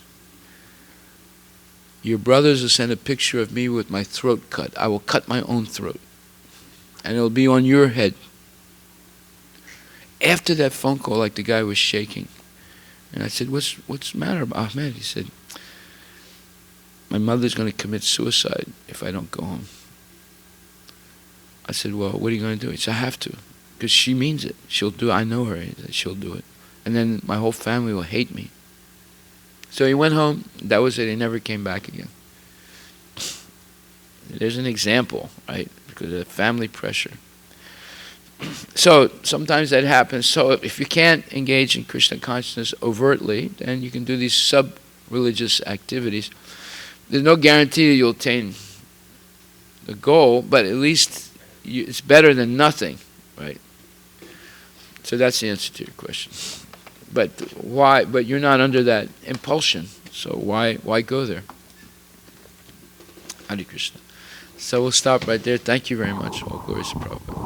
your brothers will send a picture of me with my throat cut. I will cut my own throat. And it'll be on your head. After that phone call, like the guy was shaking. And I said, what's the matter, Ahmed? He said, my mother's going to commit suicide if I don't go home. I said, well, what are you going to do? He said, I have to. Because she means it. She'll do it. I know her. She'll do it. And then my whole family will hate me. So he went home. That was it. He never came back again. There's an example, right? Because of family pressure. So sometimes that happens. So if you can't engage in Krishna consciousness overtly, then you can do these sub-religious activities. There's no guarantee that you'll attain the goal, but at least it's better than nothing, right? So that's the answer to your question. But why? But you're not under that impulsion, so why go there? Hare Krishna. So we'll stop right there. Thank you very much. All glories to Prabhupada.